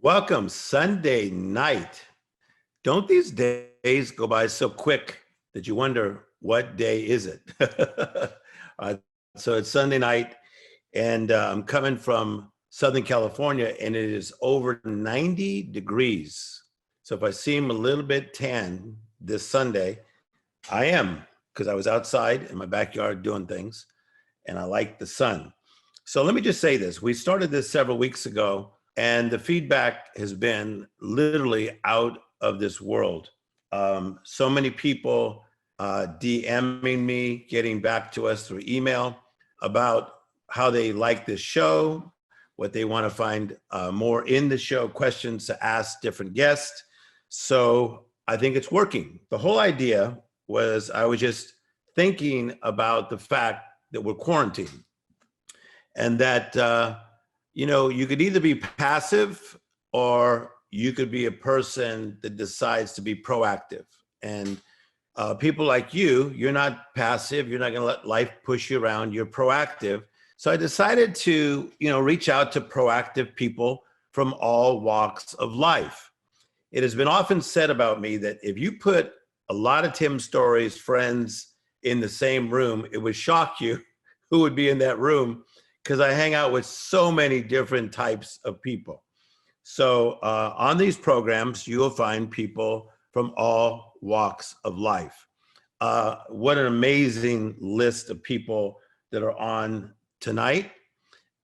Welcome, Sunday night. Don't these days go by so quick that you wonder what day is it? So it's Sunday night, and I'm coming from Southern California, and it is over 90 degrees. So if I seem a little bit tan this Sunday, I am, because I was outside in my backyard doing things, and I like the sun. So let me just say this. We started this several weeks ago, and the feedback has been literally out of this world. So many people DMing me, getting back to us through email about how they like this show, what they want to find more in the show, questions to ask different guests. So I think it's working. The whole idea was I was just thinking about the fact that we're quarantined and that you could either be passive or you could be a person that decides to be proactive. And people like you're not passive. You're not going to let life push you around. You're proactive. So I decided to, reach out to proactive people from all walks of life. It has been often said about me that if you put a lot of Tim Storey's friends in the same room, it would shock you who would be in that room, because I hang out with so many different types of people. So on these programs, you will find people from all walks of life. What an amazing list of people that are on tonight.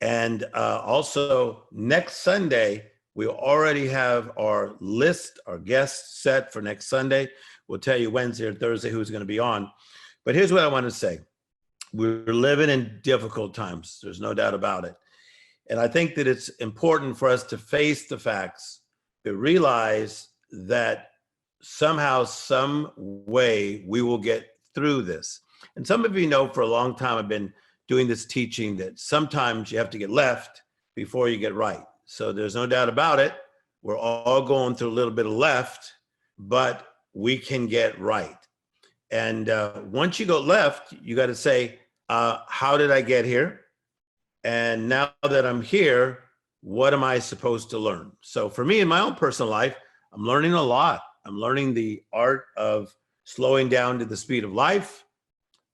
And also next Sunday, we already have our list, our guests set for next Sunday. We'll tell you Wednesday or Thursday who's going to be on. But here's what I want to say. We're living in difficult times. There's no doubt about it. And I think that it's important for us to face the facts, to realize that somehow, some way, we will get through this. And some of you know for a long time, I've been doing this teaching that sometimes you have to get left before you get right. So there's no doubt about it. We're all going through a little bit of left, but we can get right. And once you go left, you got to say, how did I get here? And now that I'm here, what am I supposed to learn? So for me, in my own personal life, I'm learning a lot. I'm learning the art of slowing down to the speed of life,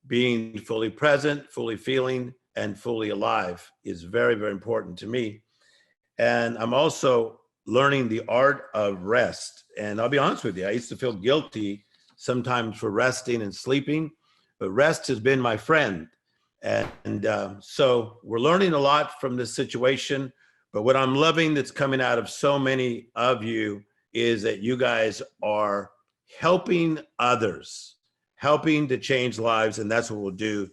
being fully present, fully feeling, and fully alive is very, very important to me. And I'm also learning the art of rest. And I'll be honest with you, I used to feel guilty sometimes for resting and sleeping, but rest has been my friend. And so we're learning a lot from this situation. But what I'm loving that's coming out of so many of you is that you guys are helping others, helping to change lives. And that's what we'll do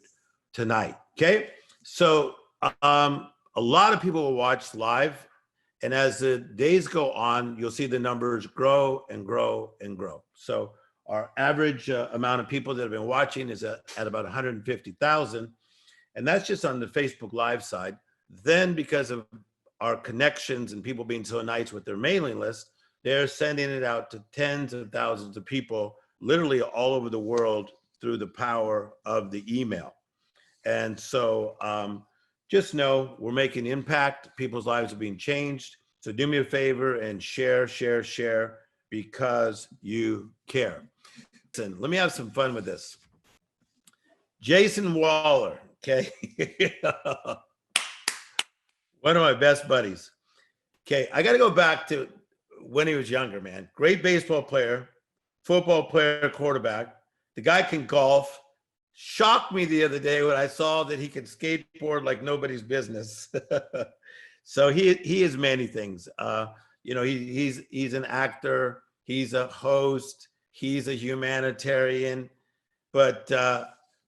tonight. Okay. So a lot of people will watch live. And as the days go on, you'll see the numbers grow and grow and grow. So our average amount of people that have been watching is at about 150,000. And that's just on the Facebook Live side. Then because of our connections and people being so nice with their mailing list, they're sending it out to tens of thousands of people, literally all over the world through the power of the email. And so just know we're making impact. People's lives are being changed. So do me a favor and share, share, share, because you care. Listen, let me have some fun with this. Jason Waller, okay? One of my best buddies. Okay, I got to go back to when he was younger, man. Great baseball player, football player, quarterback. The guy can golf. Shocked me the other day when I saw that he could skateboard like nobody's business. So he is many things. He's an actor. He's a host. He's a humanitarian. But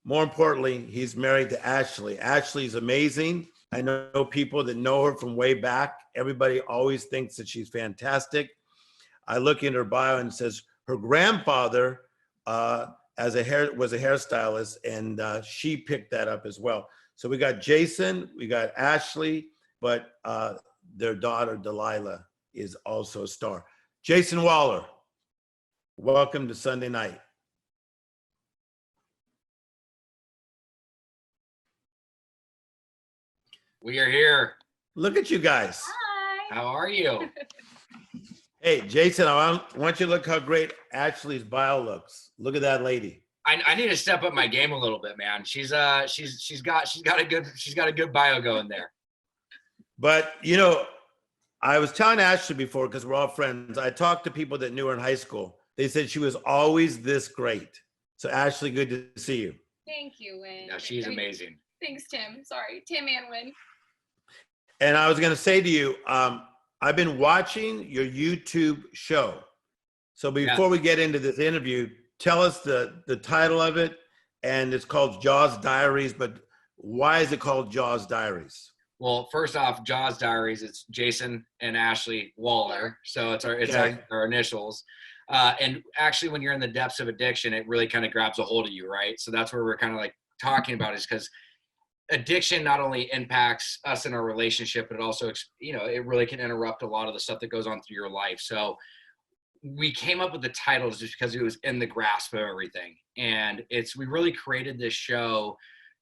more importantly, he's married to Ashley. Ashley's amazing. I know people that know her from way back. Everybody always thinks that she's fantastic. I look in her bio and it says her grandfather was a hairstylist, and she picked that up as well. So we got Jason, we got Ashley, but their daughter Delilah is also a star. Jason Waller, welcome to Sunday night. We are here. Look at you guys. Hi. How are you? Hey, Jason, I want you to look how great Ashley's bio looks. Look at that lady. I need to step up my game a little bit, man. She's got a good bio going there. But I was telling Ashley before, because we're all friends, I talked to people that knew her in high school. They said she was always this great. So Ashley, good to see you. Thank you, Win. No, she's amazing. Thanks, Tim. Sorry, Tim and Win. And I was going to say to you, I've been watching your YouTube show. So before we get into this interview, tell us the title of it. And it's called Jaws Diaries, but why is it called Jaws Diaries? Well, first off, Jaws Diaries, it's Jason and Ashley Waller. So it's our initials. And actually, when you're in the depths of addiction, it really kind of grabs a hold of you, right? So that's where we're kind of like talking about, is because addiction not only impacts us in our relationship, but it also, it really can interrupt a lot of the stuff that goes on through your life. So we came up with the title just because it was in the grasp of everything. And we really created this show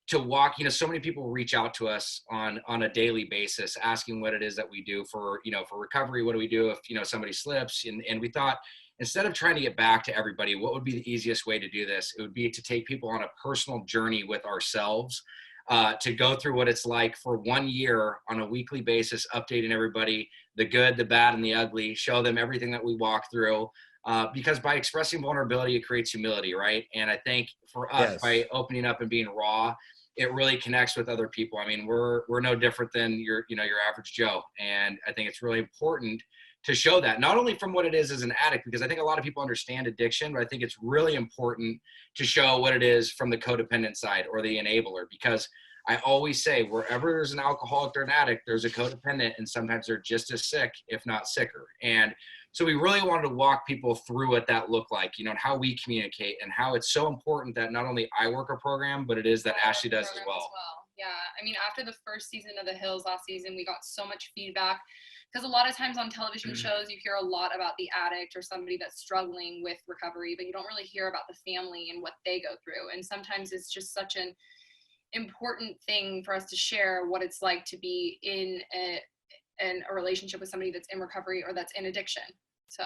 to walk, so many people reach out to us on a daily basis, asking what it is that we do for recovery. What do we do if, somebody slips? And we thought, instead of trying to get back to everybody, what would be the easiest way to do this? It would be to take people on a personal journey with ourselves, to go through what it's like for 1 year on a weekly basis, updating everybody, the good, the bad, and the ugly, show them everything that we walk through. Because by expressing vulnerability, it creates humility, right? And I think for us, by opening up and being raw, it really connects with other people. I mean, we're no different than your average Joe. And I think it's really important to show that, not only from what it is as an addict, because I think a lot of people understand addiction, but I think it's really important to show what it is from the codependent side or the enabler, because I always say wherever there's an alcoholic or an addict, there's a codependent, and sometimes they're just as sick, if not sicker. And so we really wanted to walk people through what that looked like, and how we communicate, and how it's so important that not only I work a program, but it is that Ashley does as well. Yeah, I mean, after the first season of The Hills last season, we got so much feedback, because a lot of times on television shows, you hear a lot about the addict or somebody that's struggling with recovery, but you don't really hear about the family and what they go through. And sometimes it's just such an important thing for us to share what it's like to be in a relationship with somebody that's in recovery or that's in addiction. So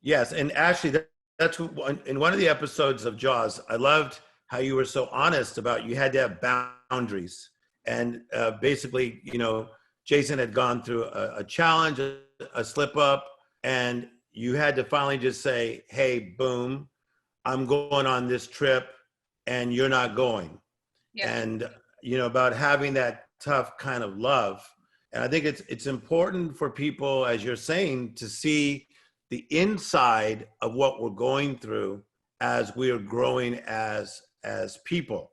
yes, and Ashley, that's in one of the episodes of Jaws, I loved how you were so honest about you had to have boundaries. And basically, Jason had gone through a challenge, a slip up, and you had to finally just say, hey, boom, I'm going on this trip and you're not going. Yeah. And, about having that tough kind of love. And I think it's important for people, as you're saying, to see the inside of what we're going through as we are growing as people.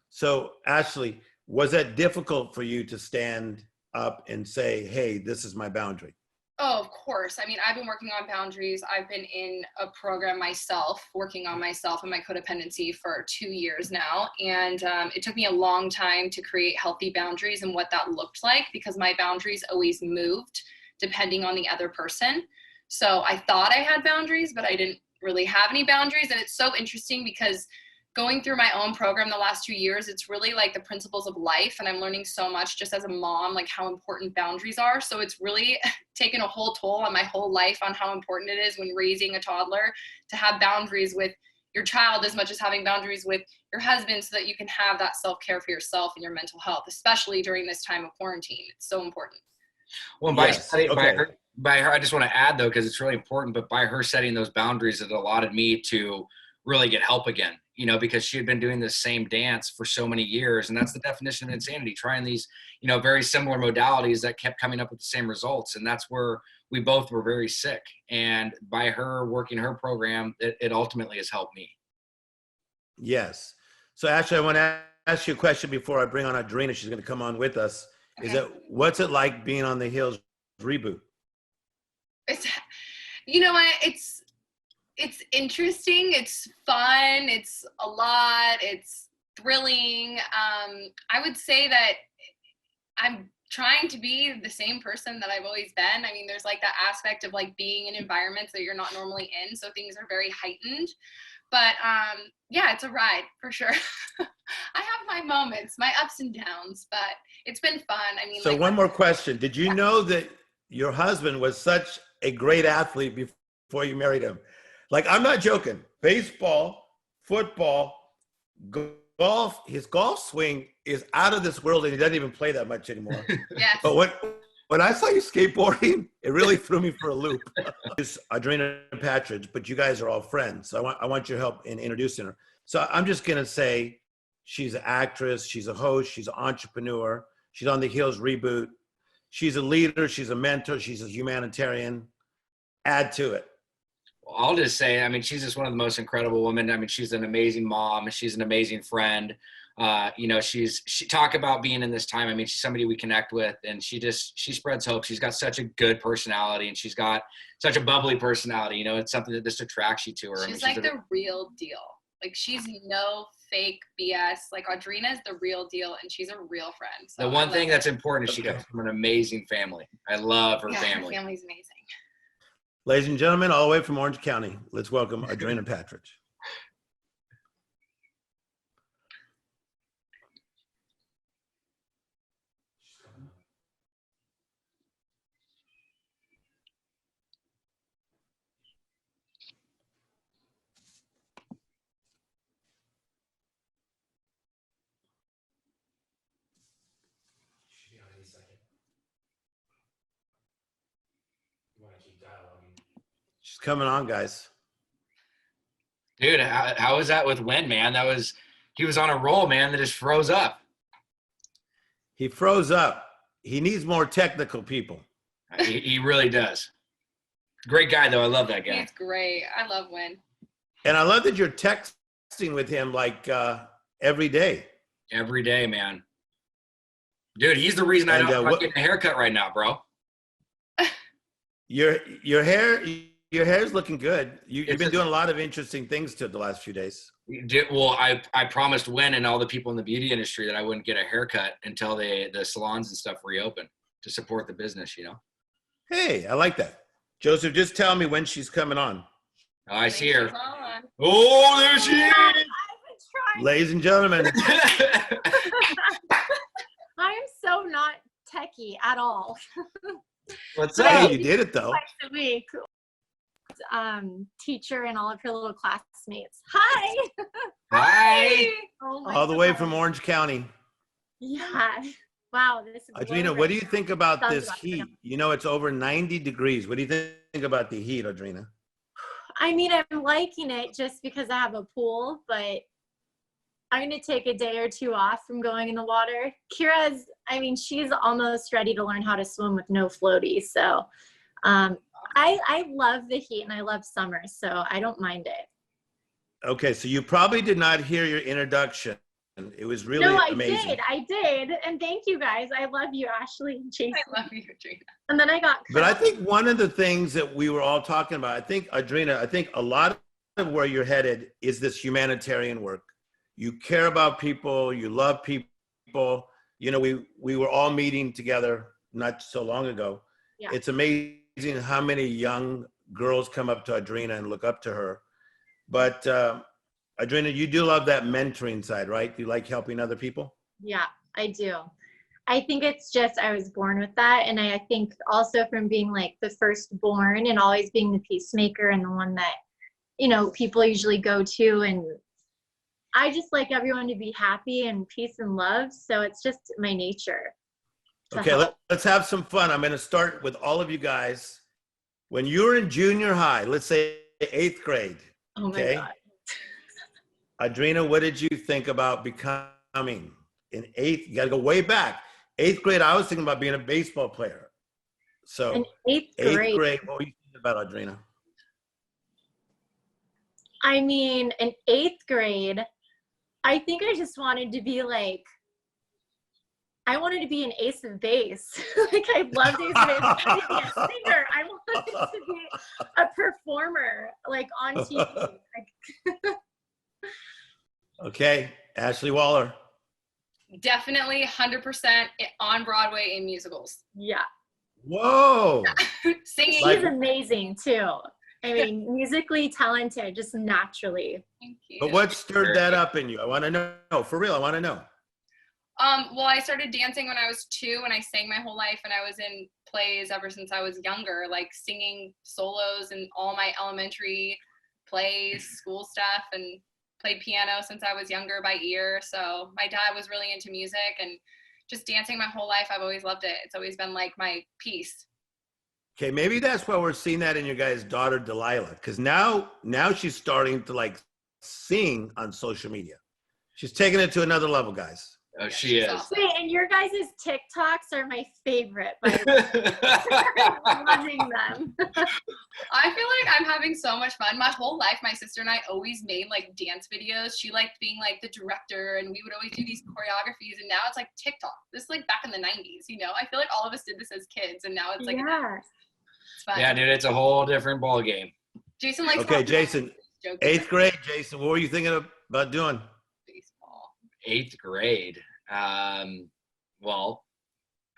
So Ashley, was that difficult for you to stand up and say, hey, this is my boundary? Oh, of course. I mean, I've been working on boundaries. I've been in a program myself, working on myself and my codependency for 2 years now. And it took me a long time to create healthy boundaries and what that looked like, because my boundaries always moved depending on the other person. So I thought I had boundaries, but I didn't really have any boundaries. And it's so interesting because going through my own program the last 2 years, it's really like the principles of life. And I'm learning so much just as a mom, like how important boundaries are. So it's really taken a whole toll on my whole life on how important it is when raising a toddler to have boundaries with your child as much as having boundaries with your husband, so that you can have that self-care for yourself and your mental health, especially during this time of quarantine. It's so important. Well, by her, I just want to add though, because it's really important, but by her setting those boundaries, it allowed me to really get help again, because she had been doing this same dance for so many years. And that's the definition of insanity, trying these, very similar modalities that kept coming up with the same results. And that's where we both were very sick. And by her working her program, it ultimately has helped me. Yes. So Ashley, I want to ask you a question before I bring on Adrena. She's going to come on with us. Okay. What's it like being on the Hills reboot? It's interesting. It's fun. It's a lot. It's thrilling. I would say that I'm trying to be the same person that I've always been. I mean, there's like that aspect of like being in environments that you're not normally in. So things are very heightened. But yeah, it's a ride for sure. I have my moments, my ups and downs, but it's been fun. I mean, So like, one more question. Did you yeah. know that your husband was such a great athlete before you married him? Like, I'm not joking. Baseball, football, golf, his golf swing is out of this world and he doesn't even play that much anymore. Yes. But when I saw you skateboarding, it really threw me for a loop. It's Adrena Patridge, but you guys are all friends. So I want your help in introducing her. So I'm just going to say she's an actress, she's a host, she's an entrepreneur, she's on the Heels reboot. She's a leader, she's a mentor, she's a humanitarian. Add to it. Well, I'll just say, I mean, she's just one of the most incredible women. I mean, she's an amazing mom. She's an amazing friend. You know, she talk about being in this time. I mean, she's somebody we connect with, and she spreads hope. She's got such a good personality, and she's got such a bubbly personality. You know, it's something that just attracts you to her. She's, I mean, like the real deal. Like, she's no fake BS. Like, Audrina is the real deal, and she's a real friend. So the one thing that's important is she Okay. comes from an amazing family. I love her family. Her family's amazing. Ladies and gentlemen, all the way from Orange County, let's welcome Adrena Patridge. She's coming on, guys. Dude, how was that with Wen, man? He was on a roll, man, that just froze up. He froze up. He needs more technical people. He really does. Great guy, though. I love that guy. He's great. I love Win. And I love that you're texting with him like every day. Every day, man. Dude, he's the reason I'm getting a haircut right now, bro. Your hair's looking good. You've been doing a lot of interesting things to the last few days. Well, I promised Wen and all the people in the beauty industry that I wouldn't get a haircut until the salons and stuff reopen to support the business, you know? Hey, I like that. Joseph, just tell me when she's coming on. Oh, I see her. On. Oh, there she is. Ladies and gentlemen. I am so not techie at all. What's Hey, up? you did it though. Twice a week. Teacher and all of her little classmates. Hi. Hi. Oh my All the way God. from Orange County. Yeah. Wow. This. Adrena, what do you think about Sounds this about heat? right. You know, it's over 90 degrees. What do you think about the heat, Adrena? I mean, I'm liking it just because I have a pool, but I'm going to take a day or two off from going in the water. She's almost ready to learn how to swim with no floaties. So I love the heat and I love summer, so I don't mind it. Okay, so you probably did not hear your introduction. It was really amazing. I did. And thank you guys. I love you, Ashley and Jason. I love you, Adrina. And then I got But I think one of the things that we were all talking about, I think, Adrena, a lot of where you're headed is this humanitarian work. You care about people, you love people. You know, we were all meeting together not so long ago. Yeah. It's amazing how many young girls come up to Adrena and look up to her. But Adrena, you do love that mentoring side, right? You like helping other people? Yeah, I do. I think it's just I was born with that. And I think also from being like the firstborn and always being the peacemaker and the one that, you know, people usually go to. And I just like everyone to be happy and peace and love. So it's just my nature. Okay, let's have some fun. I'm going to start with all of you guys. When you were in junior high, let's say 8th grade, Oh my okay? God. Adrena, what did you think about becoming in 8th? You got to go way back. 8th grade, I was thinking about being a baseball player. So In eighth 8th grade. grade, what were you thinking about, Adrena? I mean, in 8th grade, I think I just wanted to be like, I wanted to be an ace of base. Like, I loved ace of base. I wanted to be a singer. I wanted to be a performer, like on TV. Like, Okay, Ashley Waller. Definitely 100% on Broadway in musicals. yeah. Whoa. Singing. Like- She's amazing too. I mean, musically talented, just naturally. Thank you. But what stirred that up in you? I want to know. For real, I want to know. Well, I started dancing when I was 2, and I sang my whole life, and I was in plays ever since I was younger, like singing solos in all my elementary plays, school stuff, and played piano since I was younger by ear. So my dad was really into music, and just dancing my whole life. I've always loved it. It's always been like my piece. Okay, maybe that's why we're seeing that in your guys' daughter Delilah, because now she's starting to like sing on social media. She's taking it to another level, guys. Oh, she is. Awesome. Wait, and your guys' TikToks are my favorite. By the way. I'm loving them. I feel like I'm having so much fun. My whole life, my sister and I always made like dance videos. She liked being like the director, and we would always do these choreographies. And now it's like TikTok. This is like back in the 90s, you know? I feel like all of us did this as kids, and now it's like, it's fun. Yeah, dude, it's a whole different ball game. Jason likes Okay, Jason, joking. 8th grade, Jason, what were you thinking about doing? Baseball. 8th grade. Well,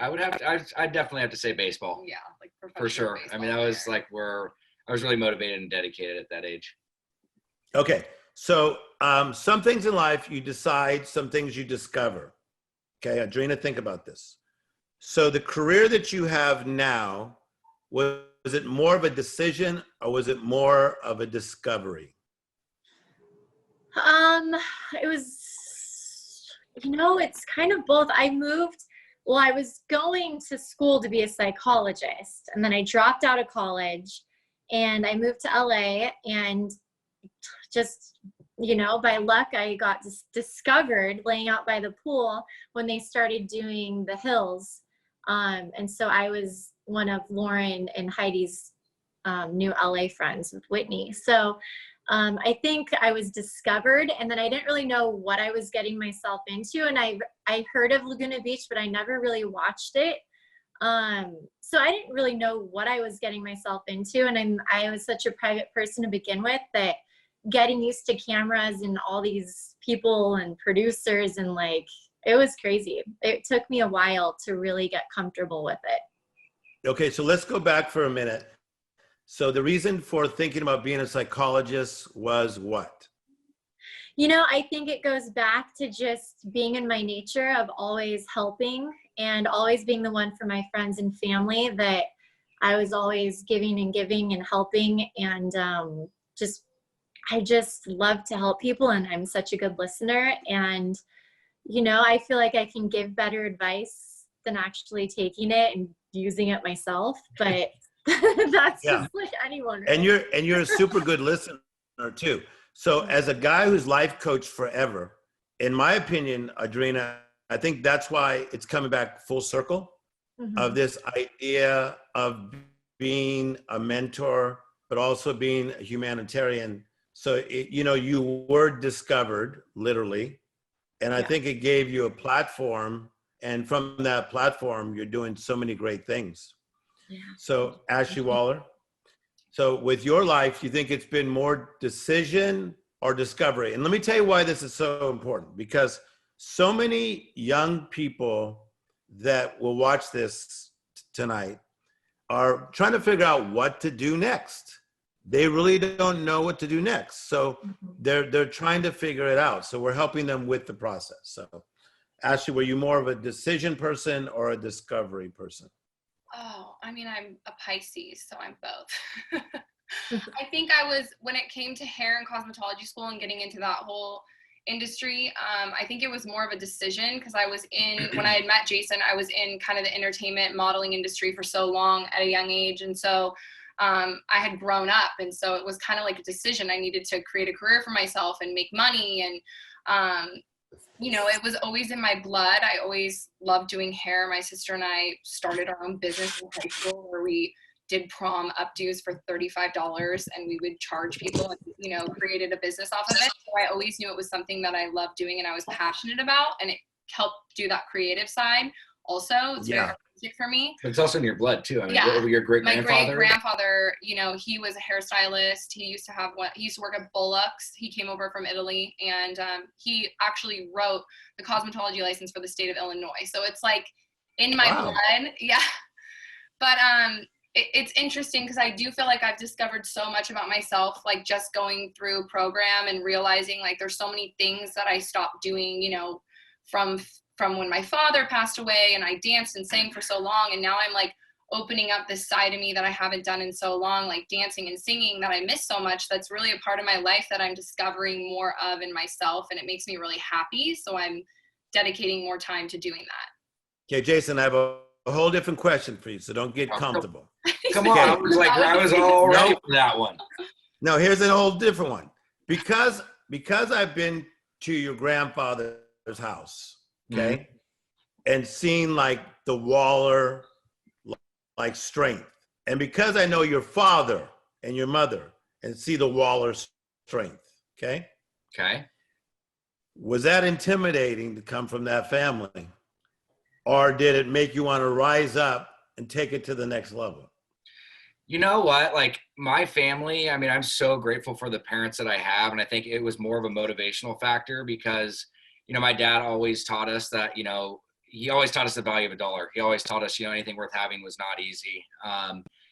I'd definitely have to say baseball. Yeah, like For professional sure. I baseball mean, that was player. like where I was really motivated and dedicated at that age. Okay, so some things in life you decide, some things you discover. Okay, Adrina, think about this. So the career that you have now, was it more of a decision or was it more of a discovery? It was, it's kind of both. I was going to school to be a psychologist, and then I dropped out of college and I moved to LA, and just, by luck, I got discovered laying out by the pool when they started doing the hills. And so I was one of Lauren and Heidi's new LA friends with Whitney. So I think I was discovered, and then I didn't really know what I was getting myself into. And I heard of Laguna Beach, but I never really watched it. So I didn't really know what I was getting myself into. And I was such a private person to begin with that getting used to cameras and all these people and producers, and like, it was crazy. It took me a while to really get comfortable with it. Okay, so let's go back for a minute. So the reason for thinking about being a psychologist was what? I think it goes back to just being in my nature of always helping and always being the one for my friends and family, that I was always giving and helping. And I just love to help people, and I'm such a good listener. And, I feel like I can give better advice than actually taking it and using it myself. But that's just like anyone. Right? And you're a super good listener too. So as a guy who's life coached forever, in my opinion, Adrina, I think that's why it's coming back full circle of this idea of being a mentor, but also being a humanitarian. So, you were discovered literally. And I think it gave you a platform. And from that platform, you're doing so many great things. Yeah. So Ashley Waller, so with your life, you think it's been more decision or discovery? And let me tell you why this is so important, because so many young people that will watch this tonight are trying to figure out what to do next. They really don't know what to do next. So they're trying to figure it out. So we're helping them with the process. So Ashley, were you more of a decision person or a discovery person? Oh, I mean, I'm a Pisces, so I'm both. I think when it came to hair and cosmetology school and getting into that whole industry, I think it was more of a decision, because when I had met Jason, I was in kind of the entertainment modeling industry for so long at a young age. And so I had grown up. And so it was kind of like a decision. I needed to create a career for myself and make money. And, it was always in my blood. I always loved doing hair. My sister and I started our own business in high school where we did prom updos for $35, and we would charge people and, created a business off of it. So I always knew it was something that I loved doing and I was passionate about, and it helped do that creative side. Also, it's very artistic for me. It's also in your blood too. I mean, Yeah. your great-grandfather? My great-grandfather, he was a hairstylist. He used to work at Bullock's. He came over from Italy, and he actually wrote the cosmetology license for the state of Illinois. So it's like in my blood. Yeah. But it's interesting because I do feel like I've discovered so much about myself, like just going through program and realizing like there's so many things that I stopped doing, you know, from when my father passed away and I danced and sang for so long. And now I'm like opening up this side of me that I haven't done in so long, like dancing and singing that I miss so much. That's really a part of my life that I'm discovering more of in myself. And it makes me really happy. So I'm dedicating more time to doing that. Okay, Jason, I have a whole different question for you, so don't get comfortable. Come on, I was all ready for that one. No, here's a whole different one. Because I've been to your grandfather's house, okay, and seen like the Waller like strength, and because I know your father and your mother and see the Waller strength, okay, was that intimidating to come from that family, or did it make you want to rise up and take it to the next level? You know what? Like my family, I mean, I'm so grateful for the parents that I have. And I think it was more of a motivational factor because, you know, my dad always taught us that, you know, he always taught us the value of a dollar. He always taught us, you know, anything worth having was not easy.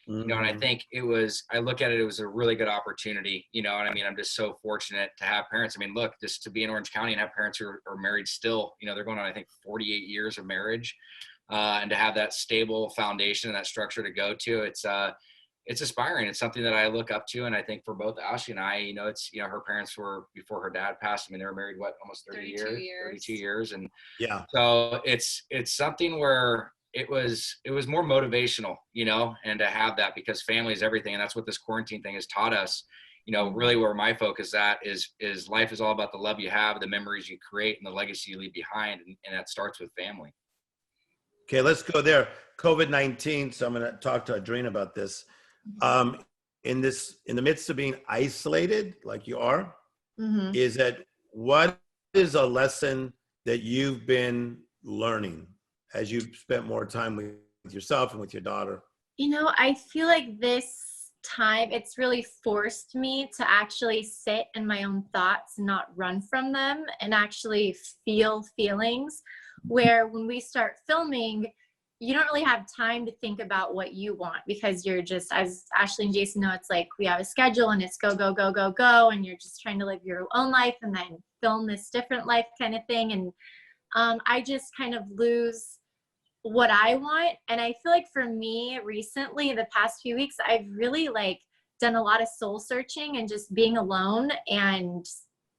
You know, and I think I look at it, it was a really good opportunity, you know, and I mean, I'm just so fortunate to have parents. I mean, look, just to be in Orange County and have parents who are married still, you know, they're going on, I think, 48 years of marriage. And to have that stable foundation and that structure to go to, it's aspiring. It's something that I look up to. And I think for both Ashley and I, you know, it's, you know, her parents were, before her dad passed, I mean, they were married, what, almost 32 years. And yeah, so it's something where it was more motivational, you know, and to have that because family is everything. And that's what this quarantine thing has taught us, you know, really where my focus at is life is all about the love you have, the memories you create and the legacy you leave behind. And that starts with family. Okay, let's go there. COVID-19. So I'm going to talk to Adrina about this. In the midst of being isolated, like you are, is that what is a lesson that you've been learning as you've spent more time with yourself and with your daughter? You know, I feel like this time it's really forced me to actually sit in my own thoughts, not run from them, and actually feel feelings. Where when we start filming, you don't really have time to think about what you want because you're just, as Ashley and Jason know, it's like we have a schedule and it's go, go, go, go, go. And you're just trying to live your own life and then film this different life kind of thing. And I just kind of lose what I want. And I feel like for me recently, the past few weeks, I've really like done a lot of soul searching and just being alone. And,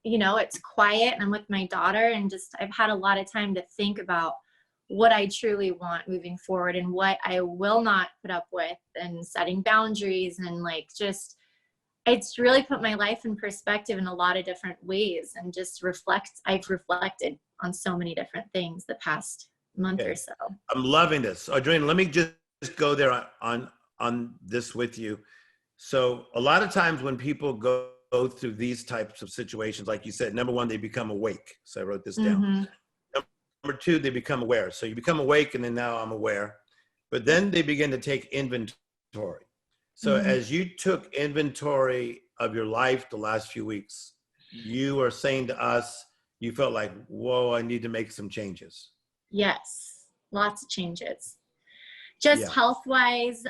you know, it's quiet and I'm with my daughter and just, I've had a lot of time to think about what I truly want moving forward and what I will not put up with and setting boundaries and like just it's really put my life in perspective in a lot of different ways and just I've reflected on so many different things the past month or so. I'm loving this. Adrina, let me just go there on this with you. So a lot of times when people go through these types of situations, like you said, number one, they become awake. So I wrote this down. Number two, they become aware. So you become awake and then now I'm aware. But then they begin to take inventory. So as you took inventory of your life the last few weeks, you are saying to us, you felt like, whoa, I need to make some changes. Yes, lots of changes. Just health-wise,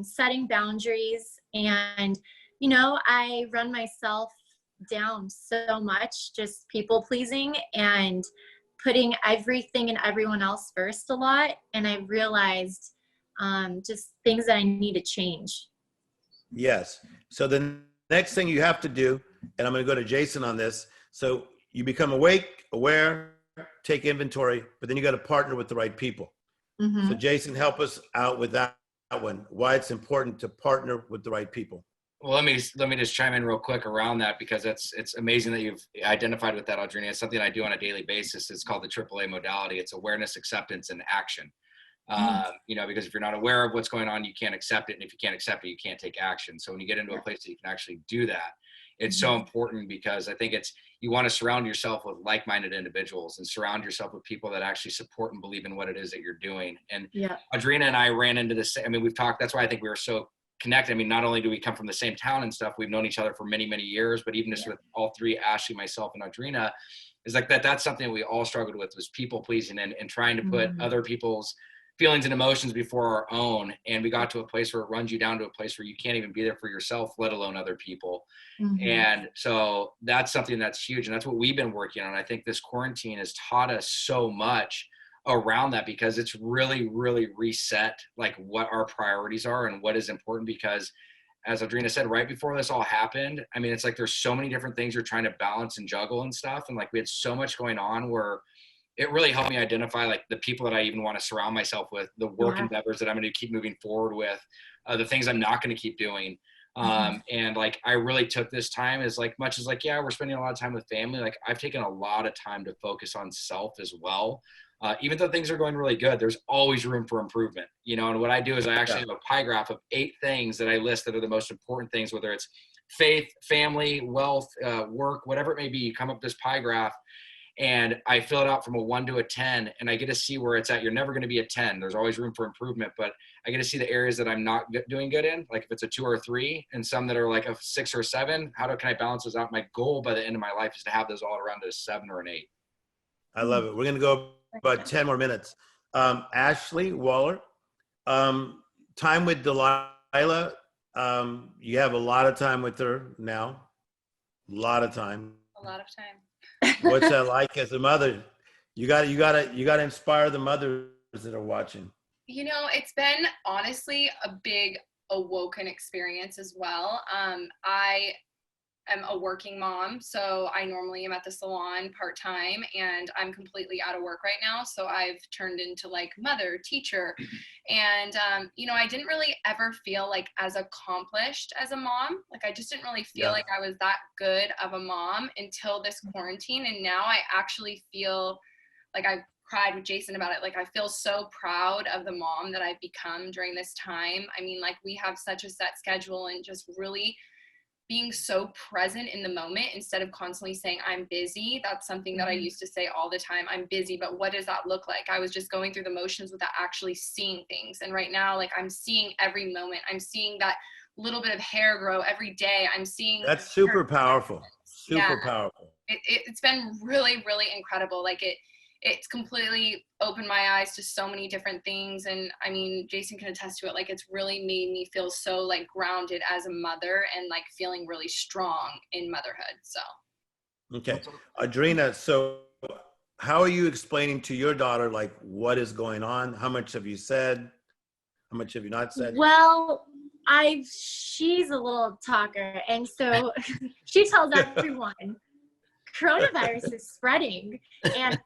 setting boundaries. And, you know, I run myself down so much, just people-pleasing and putting everything and everyone else first a lot. And I realized just things that I need to change. Yes. So the next thing you have to do, and I'm going to go to Jason on this. So you become awake, aware, take inventory, but then you got to partner with the right people. So Jason, help us out with that one. Why it's important to partner with the right people. Well, let me just chime in real quick around that because it's amazing that you've identified with that, Audrina. It's something I do on a daily basis. It's called the AAA modality. It's awareness, acceptance, and action. You know, because if you're not aware of what's going on, you can't accept it. And if you can't accept it, you can't take action. So when you get into a place that you can actually do that, it's so important because I think you want to surround yourself with like-minded individuals and surround yourself with people that actually support and believe in what it is that you're doing. And Audrina and I ran into this. I mean, we've talked, that's why I think we were so connected. I mean, not only do we come from the same town and stuff, we've known each other for many, many years, but even just with all three, Ashley, myself, and Audrina, is like that's something that we all struggled with was people pleasing and trying to put other people's feelings and emotions before our own. And we got to a place where it runs you down to a place where you can't even be there for yourself, let alone other people. Mhm. And so that's something that's huge. And that's what we've been working on. I think this quarantine has taught us so much around that, because it's really, really reset like what our priorities are and what is important. Because as Adrina said, right before this all happened, I mean, it's like there's so many different things you're trying to balance and juggle and stuff. And like we had so much going on where it really helped me identify like the people that I even want to surround myself with, the work endeavors that I'm going to keep moving forward with, the things I'm not going to keep doing. And like, I really took this time as like much as like, yeah, we're spending a lot of time with family. Like I've taken a lot of time to focus on self as well. Even though things are going really good, there's always room for improvement, you know. And what I do is I actually have a pie graph of 8 things that I list that are the most important things, whether it's faith, family, wealth, work, whatever it may be. You come up with this pie graph, and I fill it out from a 1 to a 10, and I get to see where it's at. You're never going to be a 10. There's always room for improvement, but I get to see the areas that I'm not doing good in, like if it's a 2 or a 3, and some that are like a 6 or a 7. Can I balance those out? My goal by the end of my life is to have those all around to a 7 or an 8. I love it. We're going to go about 10 more minutes. Ashley Waller, time with Delilah. You have a lot of time with her now. A lot of time. A lot of time. What's that like as a mother? You got to inspire the mothers that are watching. You know, it's been honestly a big awoken experience as well. I am a working mom, so I normally am at the salon part-time, and I'm completely out of work right now. So I've turned into like mother, teacher, and you know, I didn't really ever feel like as accomplished as a mom. Like I just didn't really feel like I was that good of a mom until this quarantine, and now I actually feel like I cried with Jason about it. Like I feel so proud of the mom that I've become during this time. I mean, like we have such a set schedule, and just really being so present in the moment instead of constantly saying I'm busy. That's something that I used to say all the time. I'm busy, but what does that look like? I was just going through the motions without actually seeing things. And right now, like I'm seeing every moment. I'm seeing that little bit of hair grow every day. I'm seeing that's super powerful. Super powerful. It's been really, really incredible. Like it's completely opened my eyes to so many different things. And I mean, Jason can attest to it. Like it's really made me feel so like grounded as a mother and like feeling really strong in motherhood. So. Okay. Adrina, so how are you explaining to your daughter, like what is going on? How much have you said? How much have you not said? Well, she's a little talker. And so she tells everyone coronavirus is spreading, and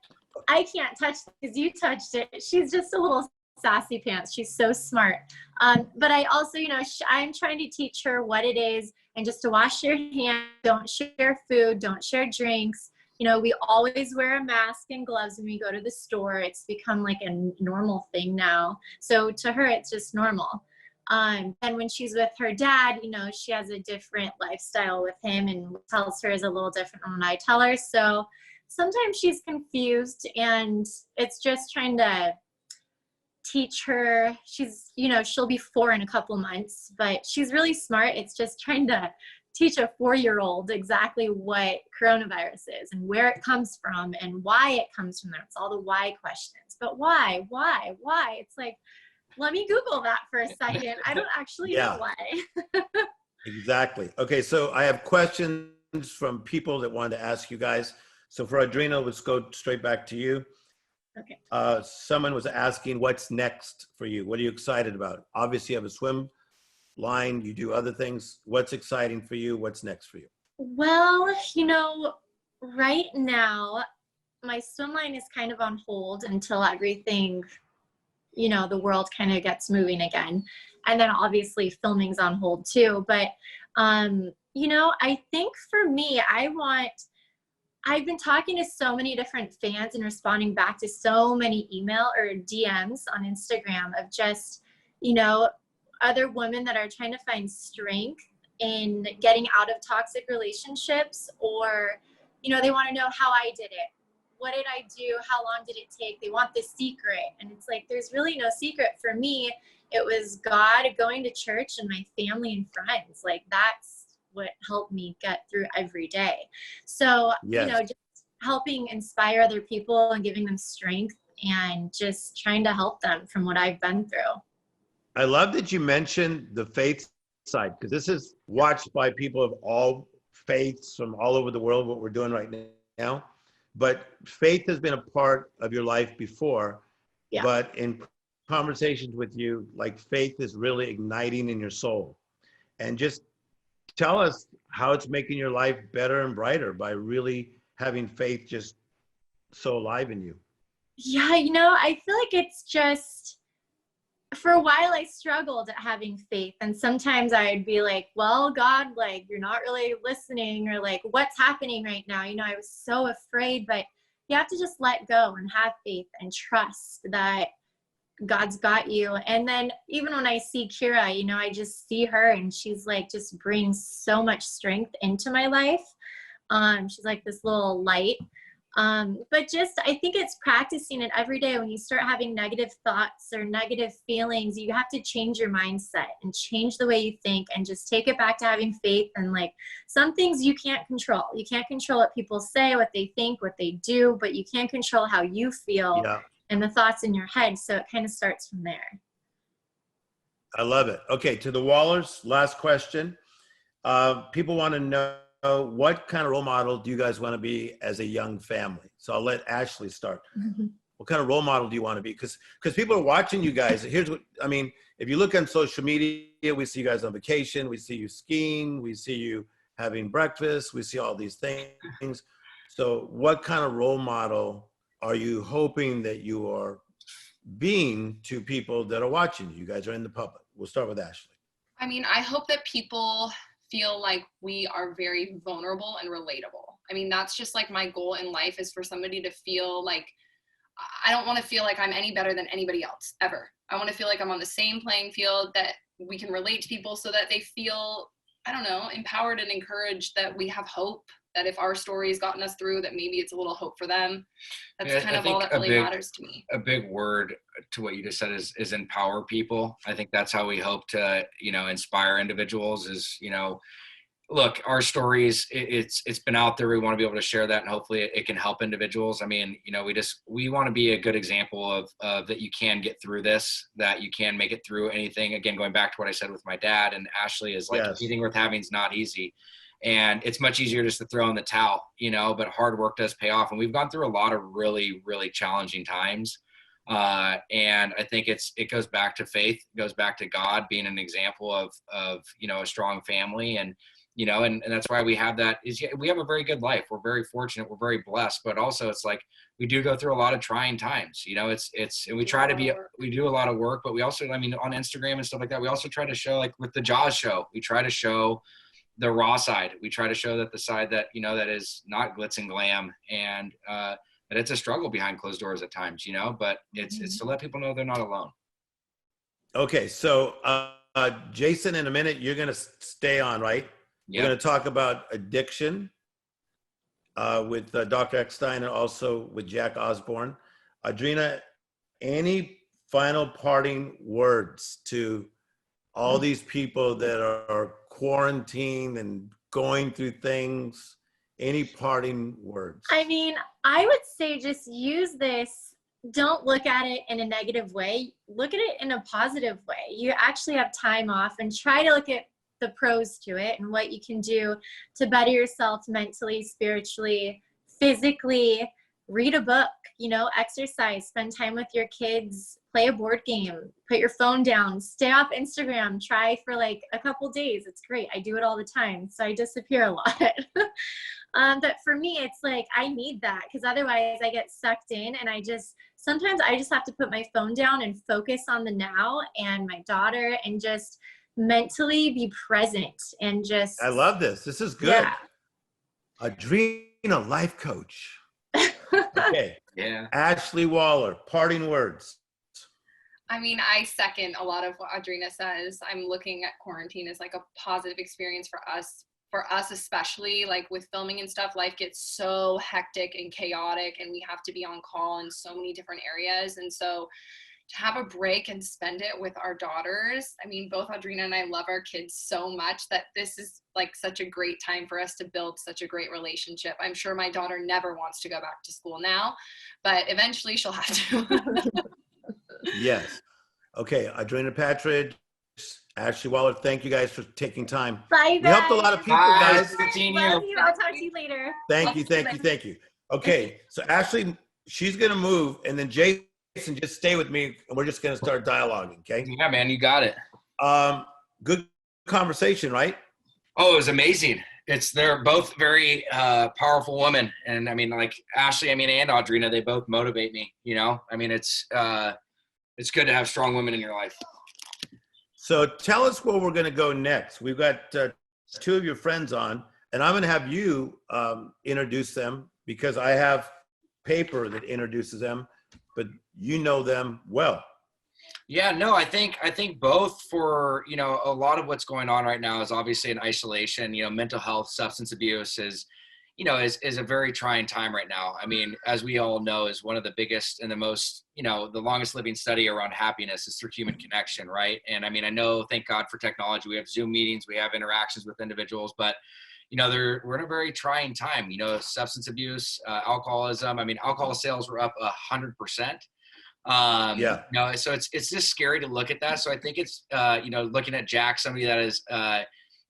I can't touch it because you touched it. She's just a little sassy pants. She's so smart. But I also, you know, I'm trying to teach her what it is, and just to wash your hands, don't share food, don't share drinks. You know, we always wear a mask and gloves when we go to the store. It's become like a normal thing now. So to her, it's just normal. And when she's with her dad, you know, she has a different lifestyle with him, and tells her is a little different than when I tell her. So sometimes she's confused, and it's just trying to teach her. She's, you know, she'll be 4 in a couple months, but she's really smart. It's just trying to teach a 4-year-old exactly what coronavirus is and where it comes from and why it comes from there. It's all the why questions. But why? It's like, let me Google that for a second. I don't actually know why. Exactly. Okay, so I have questions from people that wanted to ask you guys. So for Adrina, let's go straight back to you. Okay. Someone was asking, what's next for you? What are you excited about? Obviously, you have a swim line. You do other things. What's exciting for you? What's next for you? Well, you know, right now, my swim line is kind of on hold until everything, you know, the world kind of gets moving again. And then obviously filming's on hold too. But, you know, I think for me, I've been talking to so many different fans and responding back to so many email or DMs on Instagram of just, you know, other women that are trying to find strength in getting out of toxic relationships, or, you know, they want to know how I did it. What did I do? How long did it take? They want the secret. And it's like, there's really no secret for me. It was God, going to church, and my family and friends. Like that's what helped me get through every day. So, you know, just helping inspire other people and giving them strength and just trying to help them from what I've been through. I love that you mentioned the faith side, because this is watched by people of all faiths from all over the world, what we're doing right now. But faith has been a part of your life before, Yeah. but in conversations with you, like faith is really igniting in your soul. And just tell us how it's making your life better and brighter by really having faith just so alive in you. Yeah, you know, I feel like it's just, for a while I struggled at having faith, and sometimes I'd be like, well, God, like, you're not really listening, or like, what's happening right now? You know, I was so afraid, but you have to just let go and have faith and trust that God's got you. And then even when I see Kira, you know, I just see her and she's like, just brings so much strength into my life. She's like this little light. But just, I think it's practicing it every day. When you start having negative thoughts or negative feelings, you have to change your mindset and change the way you think and just take it back to having faith. And like, some things you can't control. You can't control what people say, what they think, what they do, but you can control how you feel. Yeah. And the thoughts in your head. So it kind of starts from there. I love it. Okay, to the Wallers, last question. People want to know, what kind of role model do you guys want to be as a young family? So I'll let Ashley start. Mm-hmm. What kind of role model do you want to be? Because people are watching you guys. Here's what, I mean, if you look on social media, we see you guys on vacation. We see you skiing. We see you having breakfast. We see all these things. So what kind of role model are you hoping that you are being to people that are watching you? You guys are in the public. We'll start with Ashley. I mean, I hope that people feel like we are very vulnerable and relatable. I mean, that's just like my goal in life, is for somebody to feel like, I don't want to feel like I'm any better than anybody else ever. I want to feel like I'm on the same playing field, that we can relate to people so that they feel, I don't know, empowered and encouraged, that we have hope, that if our story has gotten us through, that maybe it's a little hope for them. That's kind of all that really matters to me. A big word to what you just said is empower people. I think that's how we hope to, you know, inspire individuals is, you know, look, our stories, it's been out there. We want to be able to share that, and hopefully it can help individuals. I mean, you know, we want to be a good example of that you can get through this, that you can make it through anything. Again, going back to what I said with my dad and Ashley, is like, Yes. Eating with having is not easy. And it's much easier just to throw in the towel, you know, but hard work does pay off. And we've gone through a lot of really, really challenging times. And I think it goes back to faith, goes back to God being an example of, you know, a strong family. And, you know, and that's why we have that, is we have a very good life. We're very fortunate. We're very blessed, but also it's like, we do go through a lot of trying times, you know, and we try to be, we do a lot of work, but we also, I mean, on Instagram and stuff like that, we also try to show, like with the Jaws show, we try to show the raw side. We try to show that the side that, you know, that is not glitz and glam, and that it's a struggle behind closed doors at times, you know, but it's to let people know they're not alone. Okay. So, Jason, in a minute, you're going to stay on, right? Yep. We're going to talk about addiction with Dr. Eckstein, and also with Jack Osborne. Audrina, any final parting words to all these people that are quarantined and going through things? Any parting words? I mean, I would say just use this. Don't look at it in a negative way. Look at it in a positive way. You actually have time off, and try to look at the pros to it and what you can do to better yourself mentally, spiritually, physically. Read a book, you know, exercise, spend time with your kids, play a board game, put your phone down, stay off Instagram, try for like a couple days. It's great. I do it all the time. So I disappear a lot. But for me, it's like, I need that, because otherwise I get sucked in, and sometimes I just have to put my phone down and focus on the now and my daughter, and just mentally be present and just. I love this. This is good. Yeah. Audrina, life coach. Okay. Yeah. Ashley Waller, parting words. I mean, I second a lot of what Audrina says. I'm looking at quarantine as like a positive experience for us especially, like with filming and stuff. Life gets so hectic and chaotic, and we have to be on call in so many different areas. And so to have a break and spend it with our daughters. I mean, both Audrina and I love our kids so much that this is like such a great time for us to build such a great relationship. I'm sure my daughter never wants to go back to school now, but eventually she'll have to. Yes. Okay, Audrina Patridge, Ashley Waller, thank you guys for taking time. Bye, We helped a lot of people, Bye. guys. Good seeing Love you. you. I'll talk to you later. Thank you, thank you, thank you. Okay, so Ashley, she's gonna move, and then Jason, just stay with me, and we're just gonna start dialoguing, okay? Yeah, man, you got it. Good conversation, right? Oh, it was amazing. They're both very powerful women. And I mean, like Ashley, I mean, and Audrina, they both motivate me, you know? I mean, it's good to have strong women in your life. So tell us where we're gonna go next. We've got two of your friends on, and I'm gonna have you introduce them because I have paper that introduces them, but you know them well. Yeah, no, I think both for, you know, a lot of what's going on right now is obviously in isolation, you know, mental health, substance abuse is a very trying time right now. I mean, as we all know, is one of the biggest and the most, you know, the longest living study around happiness is through human connection, right? And I mean, I know, thank God for technology, we have Zoom meetings, we have interactions with individuals, but you know, we're in a very trying time. You know, substance abuse, alcoholism. I mean, alcohol sales were up 100%. Yeah. You know, so it's just scary to look at that. So I think it's, you know, looking at Jack, somebody that has,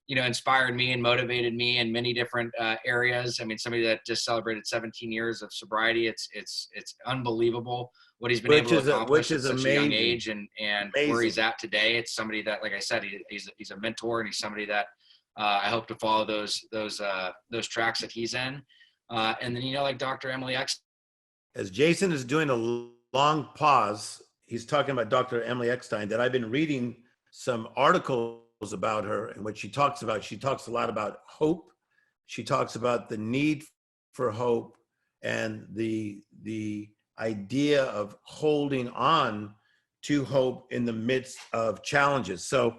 you know, inspired me and motivated me in many different areas. I mean, somebody that just celebrated 17 years of sobriety. It's unbelievable what he's been able to accomplish at such a young age and where he's at today. It's somebody that, like I said, he's a mentor, and he's somebody that I hope to follow those tracks that he's in. And then, you know, like Dr. Emily X. As Jason is doing a long pause, he's talking about Dr. Emily Eckstein, that I've been reading some articles about her, and what she talks a lot about hope. She talks about the need for hope and the idea of holding on to hope in the midst of challenges. So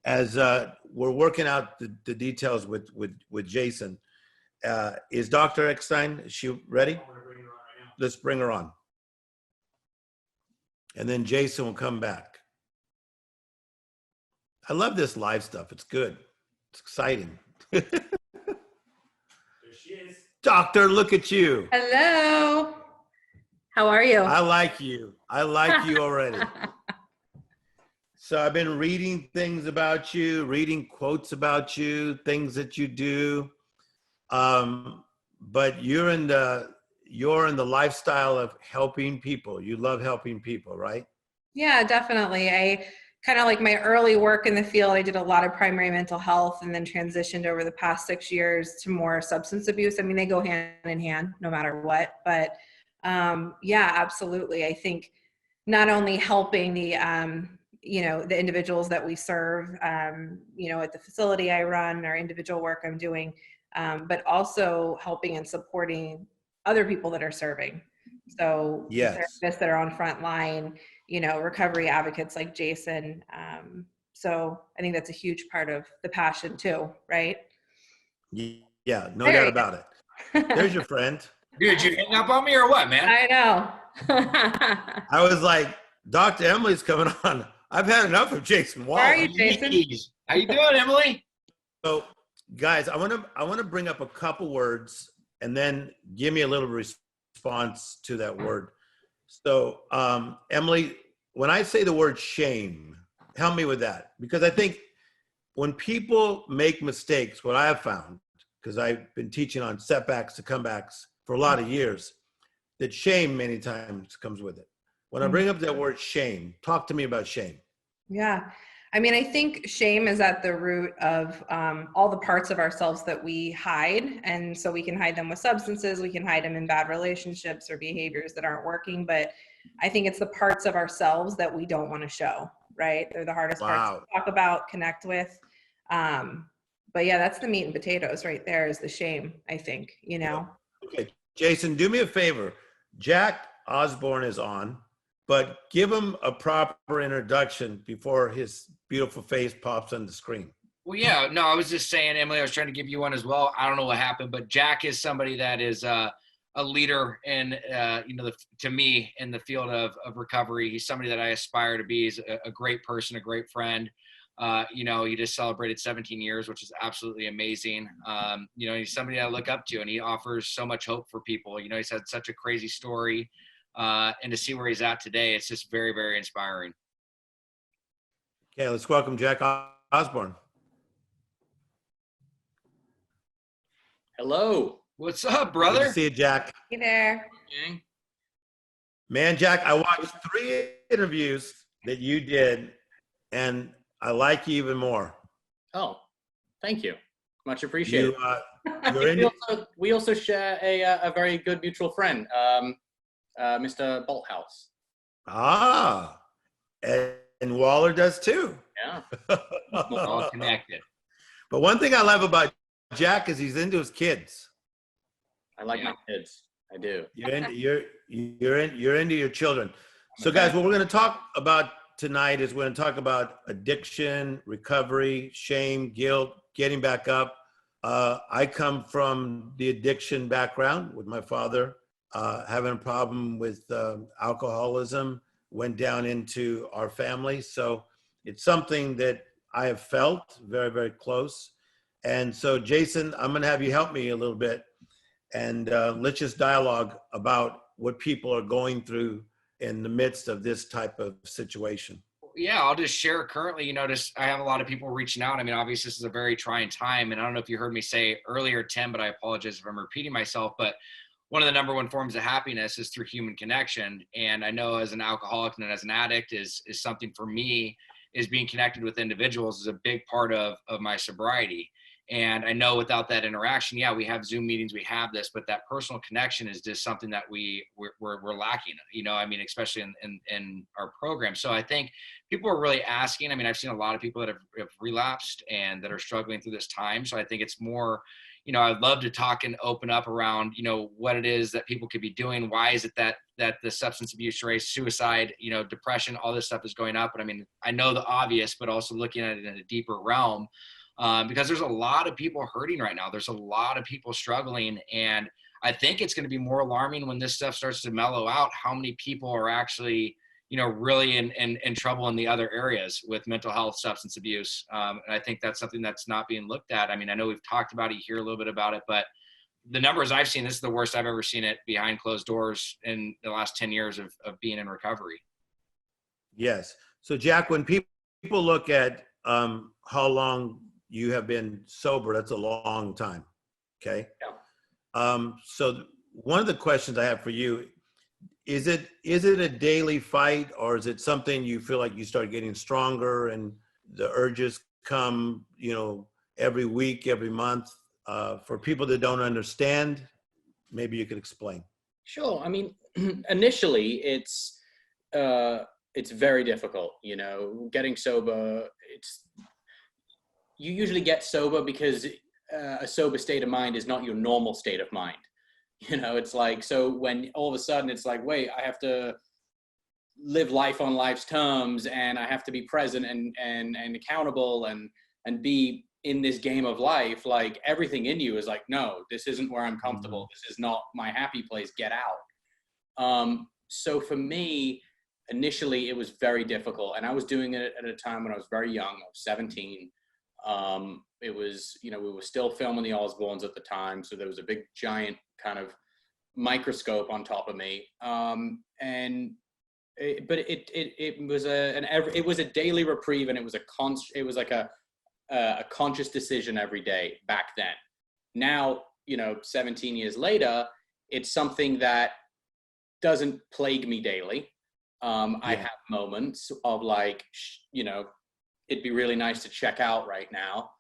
as we're working out the details with Jason, is Dr. Eckstein, is she ready? Let's bring her on. And then Jason will come back. I love this live stuff. It's good. It's exciting. There she is. Doctor, look at you. Hello. How are you? I like you. I like you already. So I've been reading things about you, reading quotes about you, things that you do. But you're in the lifestyle of helping people. You love helping people, right? Yeah, definitely. I kind of like my early work in the field. I did a lot of primary mental health and then transitioned over the past 6 years to more substance abuse. I mean, they go hand in hand no matter what. But yeah, absolutely. I think not only helping the you know, the individuals that we serve, you know, at the facility I run, or individual work I'm doing, but also helping and supporting other people that are serving. So yes, therapists that are on front line, you know, recovery advocates like Jason. So I think that's a huge part of the passion too, right? Yeah, no doubt about it. There's your friend. Dude, you hang up on me or what, man? I know. I was like, Dr. Emily's coming on. I've had enough of Jason Waller. How are you, Jason? How you doing, Emily? So, guys, I want to bring up a couple words and then give me a little response to that word. So, Emily, when I say the word shame, help me with that, because I think when people make mistakes, what I have found, because I've been teaching on setbacks to comebacks for a lot of years, that shame many times comes with it. When I bring up that word shame, talk to me about shame. Yeah. I mean, I think shame is at the root of all the parts of ourselves that we hide. And so we can hide them with substances, we can hide them in bad relationships or behaviors that aren't working. But I think it's the parts of ourselves that we don't want to show, right? They're the hardest parts to talk about, connect with. But yeah, that's the meat and potatoes right there, is the shame, I think, you know? Okay, Jason, do me a favor. Jack Osborne is on, but give him a proper introduction before his beautiful face pops on the screen. Well, yeah, no, I was just saying, Emily, I was trying to give you one as well. I don't know what happened, but Jack is somebody that is a leader in, to me in the field of recovery. He's somebody that I aspire to be. He's a great person, a great friend. He just celebrated 17 years, which is absolutely amazing. He's somebody I look up to, and he offers so much hope for people. He's had such a crazy story, and to see where he's at today, it's just very, very inspiring. Okay, let's welcome Jack Osborne. Hello. What's up, Good brother? to see you, Jack. Hey there. Man, Jack, I watched 3 interviews that you did, and I like you even more. Oh, thank you. Much appreciated. We also share a very good mutual friend, Mr. Bolthouse. Ah, and Waller does too. Yeah. All connected. But one thing I love about Jack is he's into his kids. I like my kids. I do. You're into your children. So guys, what we're going to talk about tonight is we're going to talk about addiction, recovery, shame, guilt, getting back up. I come from the addiction background with my father having a problem with alcoholism, went down into our family. So it's something that I have felt very, very close. And so Jason, I'm going to have you help me a little bit. And let's just dialogue about what people are going through in the midst of this type of situation. Yeah, I'll just share currently, I have a lot of people reaching out. I mean, obviously this is a very trying time, and I don't know if you heard me say earlier, Tim, but I apologize if I'm repeating myself, but one of the number one forms of happiness is through human connection. And I know as an alcoholic and as an addict is something for me, is being connected with individuals is a big part of my sobriety. And I know without that interaction, yeah, we have Zoom meetings, we have this, but that personal connection is just something that we're lacking, especially in our program. So I think people are really asking. I mean, I've seen a lot of people that have relapsed and that are struggling through this time. So I think it's more, I'd love to talk and open up around, what it is that people could be doing. Why is it that the substance abuse rate, suicide, depression, all this stuff is going up? But I mean, I know the obvious, but also looking at it in a deeper realm. Because there's a lot of people hurting right now. There's a lot of people struggling. And I think it's going to be more alarming when this stuff starts to mellow out, how many people are actually, really in trouble in the other areas with mental health, substance abuse. And I think that's something that's not being looked at. I mean, I know we've talked about it, you hear a little bit about it, but the numbers I've seen, this is the worst I've ever seen it behind closed doors in the last 10 years of being in recovery. Yes. So Jack, when people look at how long you have been sober, that's a long time. Okay. Yeah. So one of the questions I have for you, is it a daily fight, or is it something you feel like you start getting stronger and the urges come, every week, every month? For people that don't understand, maybe you could explain. Sure. I mean, initially it's very difficult, getting sober. You usually get sober because a sober state of mind is not your normal state of mind. It's like, so when all of a sudden it's like, wait, I have to live life on life's terms, and I have to be present and accountable and be in this game of life. Like everything in you is like, no, this isn't where I'm comfortable. This is not my happy place. Get out. So for me, initially it was very difficult, and I was doing it at a time when I was very young. I was 17. It was, we were still filming the Osbournes at the time. So there was a big giant kind of microscope on top of me. But it was a daily reprieve, and it was like a conscious decision every day back then. Now, 17 years later, it's something that doesn't plague me daily. I have moments of like, it'd be really nice to check out right now.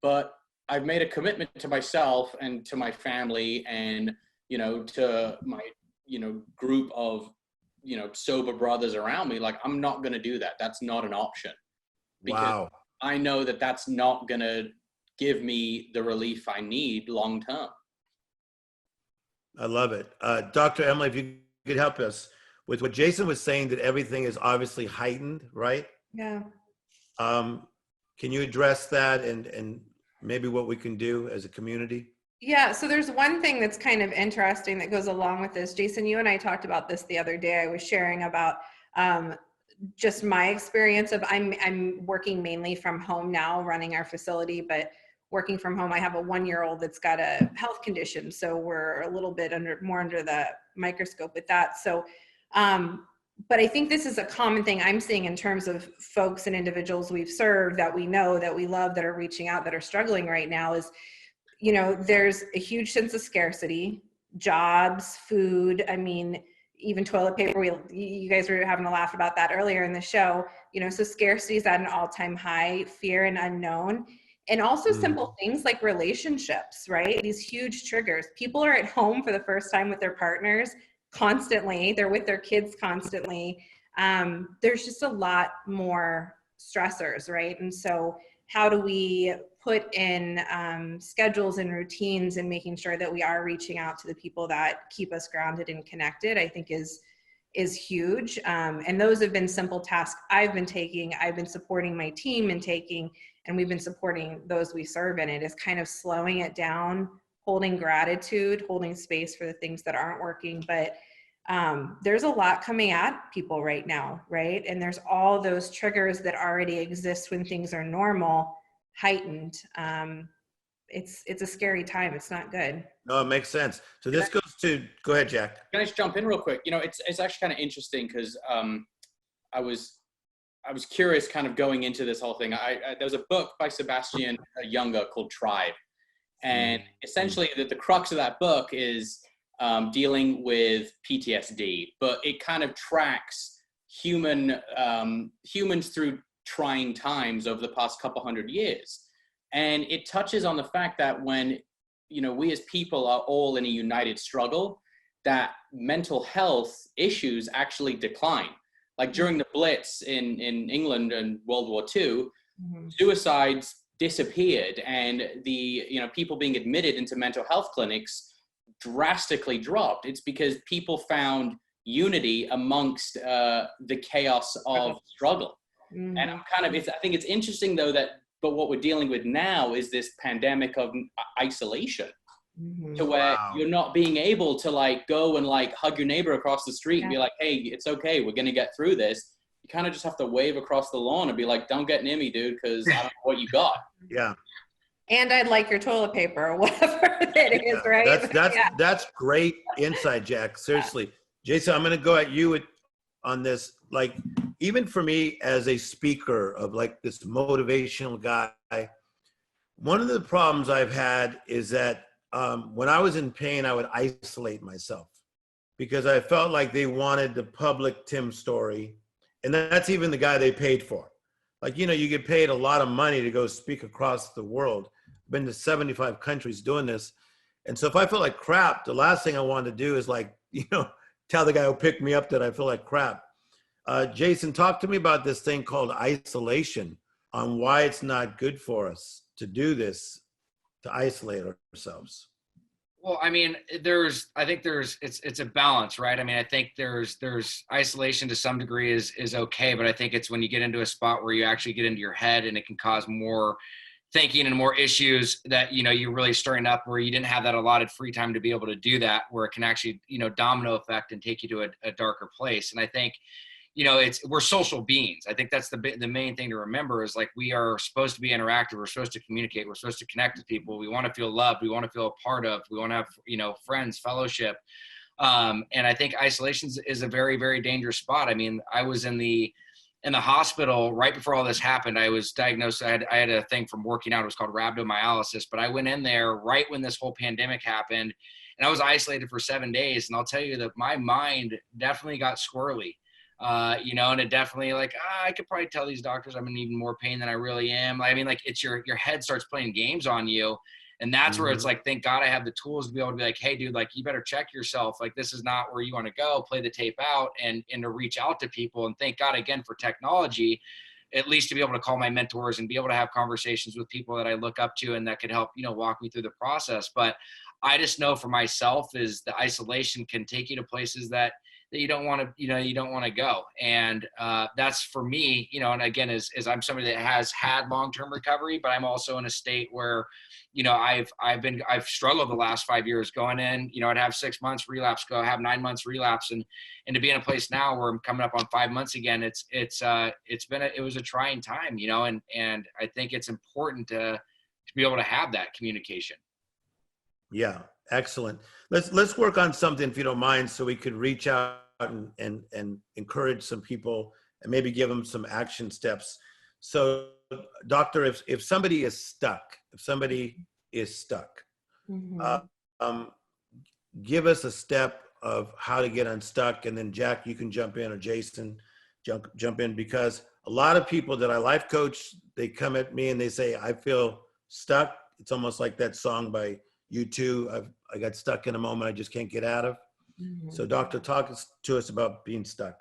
But I've made a commitment to myself and to my family and, to my, group of, sober brothers around me. Like, I'm not going to do that. That's not an option. Because I know that that's not going to give me the relief I need long term. I love it. Dr. Emily, if you could help us with what Jason was saying, that everything is obviously heightened, right? Yeah. Can you address that and maybe what we can do as a community? Yeah, so there's one thing that's kind of interesting that goes along with this. Jason, you and I talked about this the other day. I was sharing about just my experience of I'm working mainly from home now, running our facility, but working from home. I have a 1-year-old that's got a health condition, so we're a little bit more under the microscope with that. So, but I think this is a common thing I'm seeing in terms of folks and individuals we've served that we know, that we love, that are reaching out, that are struggling right now is, you know, there's a huge sense of scarcity, jobs, food. I mean, even toilet paper. You guys were having a laugh about that earlier in the show. You know, so scarcity is at an all-time high, fear and unknown. And also simple things like relationships, right? These huge triggers. People are at home for the first time with their partners constantly. They're with their kids constantly. There's just a lot more stressors, right? And so how do we put in schedules and routines and making sure that we are reaching out to the people that keep us grounded and connected, I think is huge. And those have been simple tasks I've been taking. I've been supporting my team and taking, and we've been supporting those we serve in it, is kind of slowing it down, holding gratitude, holding space for the things that aren't working. But there's a lot coming at people right now, right? And there's all those triggers that already exist when things are normal, heightened. It's a scary time. It's not good. No, it makes sense. So this goes to, go ahead, Jack. Can I just jump in real quick? You know, it's actually kind of interesting because I was curious kind of going into this whole thing. There was a book by Sebastian Junger called Tribe. And essentially the crux of that book is dealing with PTSD, but it kind of tracks humans through trying times over the past couple hundred years. And it touches on the fact that when, you know, we as people are all in a united struggle, that mental health issues actually decline. Like during the Blitz in England in World War II, suicides disappeared, and the, you know, people being admitted into mental health clinics drastically dropped. It's because people found unity amongst the chaos of struggle. And I'm kind of, I think it's interesting though but what we're dealing with now is this pandemic of isolation, to where you're not being able to like go and like hug your neighbor across the street and be like, hey, it's okay, we're gonna get through this. You kind of just have to wave across the lawn and be like, don't get near me, dude, because I don't know what you got. Yeah. And I'd like your toilet paper or whatever it is, right? That's great insight, Jack. Seriously. Jason, I'm going to go at you on this. Like, even for me as a speaker of like this motivational guy, one of the problems I've had is that when I was in pain, I would isolate myself because I felt like they wanted the public Tim Storey. And that's even the guy they paid for. Like, you know, you get paid a lot of money to go speak across the world. I've been to 75 countries doing this. And so if I feel like crap, the last thing I want to do is like, you know, tell the guy who picked me up that I feel like crap. Jason, talk to me about this thing called isolation, on why it's not good for us to do this, to isolate ourselves. Well, I mean, it's a balance, right? I mean, I think there's isolation to some degree is okay, but I think it's when you get into a spot where you actually get into your head and it can cause more thinking and more issues that, you know, you're really stirring up where you didn't have that allotted free time to be able to do that, where it can actually, you know, domino effect and take you to a darker place. And I think, you know, we're social beings. I think that's the main thing to remember is like, we are supposed to be interactive. We're supposed to communicate. We're supposed to connect with people. We want to feel loved. We want to feel a part of, we want to have, you know, friends, fellowship. And I think isolation is a very, very dangerous spot. I mean, I was in the hospital right before all this happened. I was diagnosed. I had a thing from working out. It was called rhabdomyolysis, but I went in there right when this whole pandemic happened, and I was isolated for 7 days. And I'll tell you that my mind definitely got squirrely. You know, and it definitely like, I could probably tell these doctors I'm in even more pain than I really am. I mean, like, it's your head starts playing games on you. And that's where it's like, thank God I have the tools to be able to be like, hey dude, like, you better check yourself. Like, this is not where you want to go. Play the tape out and to reach out to people. And thank God again for technology, at least to be able to call my mentors and be able to have conversations with people that I look up to and that could help, you know, walk me through the process. But I just know for myself is the isolation can take you to places that that you don't want to go. And that's for me, and again, as I'm somebody that has had long-term recovery, but I'm also in a state where, I've struggled the last 5 years going in, I'd have 6 months relapse, have 9 months relapse. And to be in a place now where I'm coming up on 5 months again, it was a trying time, and I think it's important to be able to have that communication. Yeah, excellent. Let's work on something, if you don't mind, so we could reach out and encourage some people and maybe give them some action steps. So, doctor, if somebody is stuck, give us a step of how to get unstuck, and then Jack, you can jump in, or Jason, jump in, because a lot of people that I life coach, they come at me and they say, I feel stuck. It's almost like that song by U2, I got stuck in a moment I just can't get out of. So doctor, talk to us about being stuck.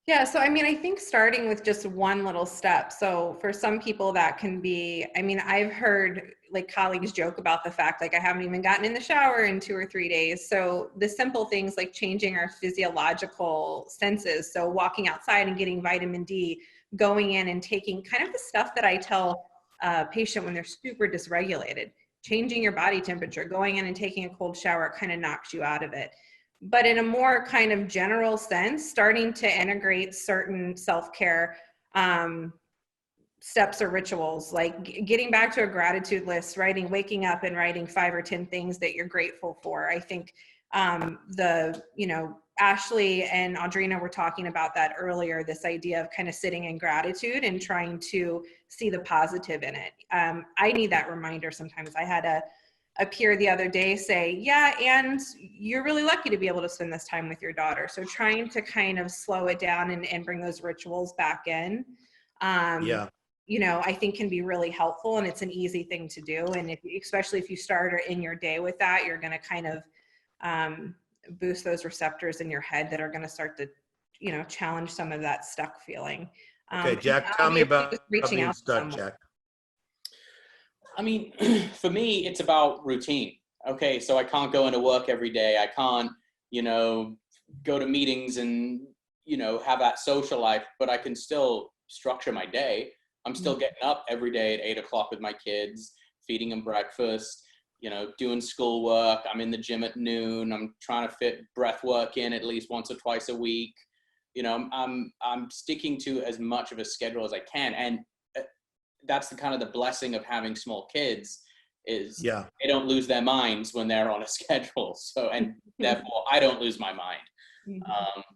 Yeah, so I mean, I think starting with just one little step. So for some people that can be, I mean, I've heard like colleagues joke about the fact, like, I haven't even gotten in the shower in 2 or 3 days. So the simple things like changing our physiological senses. So walking outside and getting vitamin D, going in and taking kind of the stuff that I tell a patient when they're super dysregulated, changing your body temperature, going in and taking a cold shower kind of knocks you out of it. But in a more kind of general sense, starting to integrate certain self-care steps or rituals, like getting back to a gratitude list, waking up and writing 5 or 10 things that you're grateful for. I think Ashley and Audrina were talking about that earlier, this idea of kind of sitting in gratitude and trying to see the positive in it. I need that reminder sometimes. I had a peer the other day say, yeah, and you're really lucky to be able to spend this time with your daughter. So trying to kind of slow it down and bring those rituals back in, I think can be really helpful, and it's an easy thing to do. And especially if you start in your day with that, you're going to kind of boost those receptors in your head that are going to start to, challenge some of that stuck feeling. Okay, Jack, tell me about reaching being out stuck, Jack. I mean, for me, it's about routine. Okay, so I can't go into work every day. I can't, go to meetings and, have that social life, but I can still structure my day. I'm still getting up every day at 8 o'clock with my kids, feeding them breakfast, doing schoolwork. I'm in the gym at noon. I'm trying to fit breath work in at least once or twice a week. I'm sticking to as much of a schedule as I can. And that's the kind of the blessing of having small kids is they don't lose their minds when they're on a schedule. So, and therefore I don't lose my mind.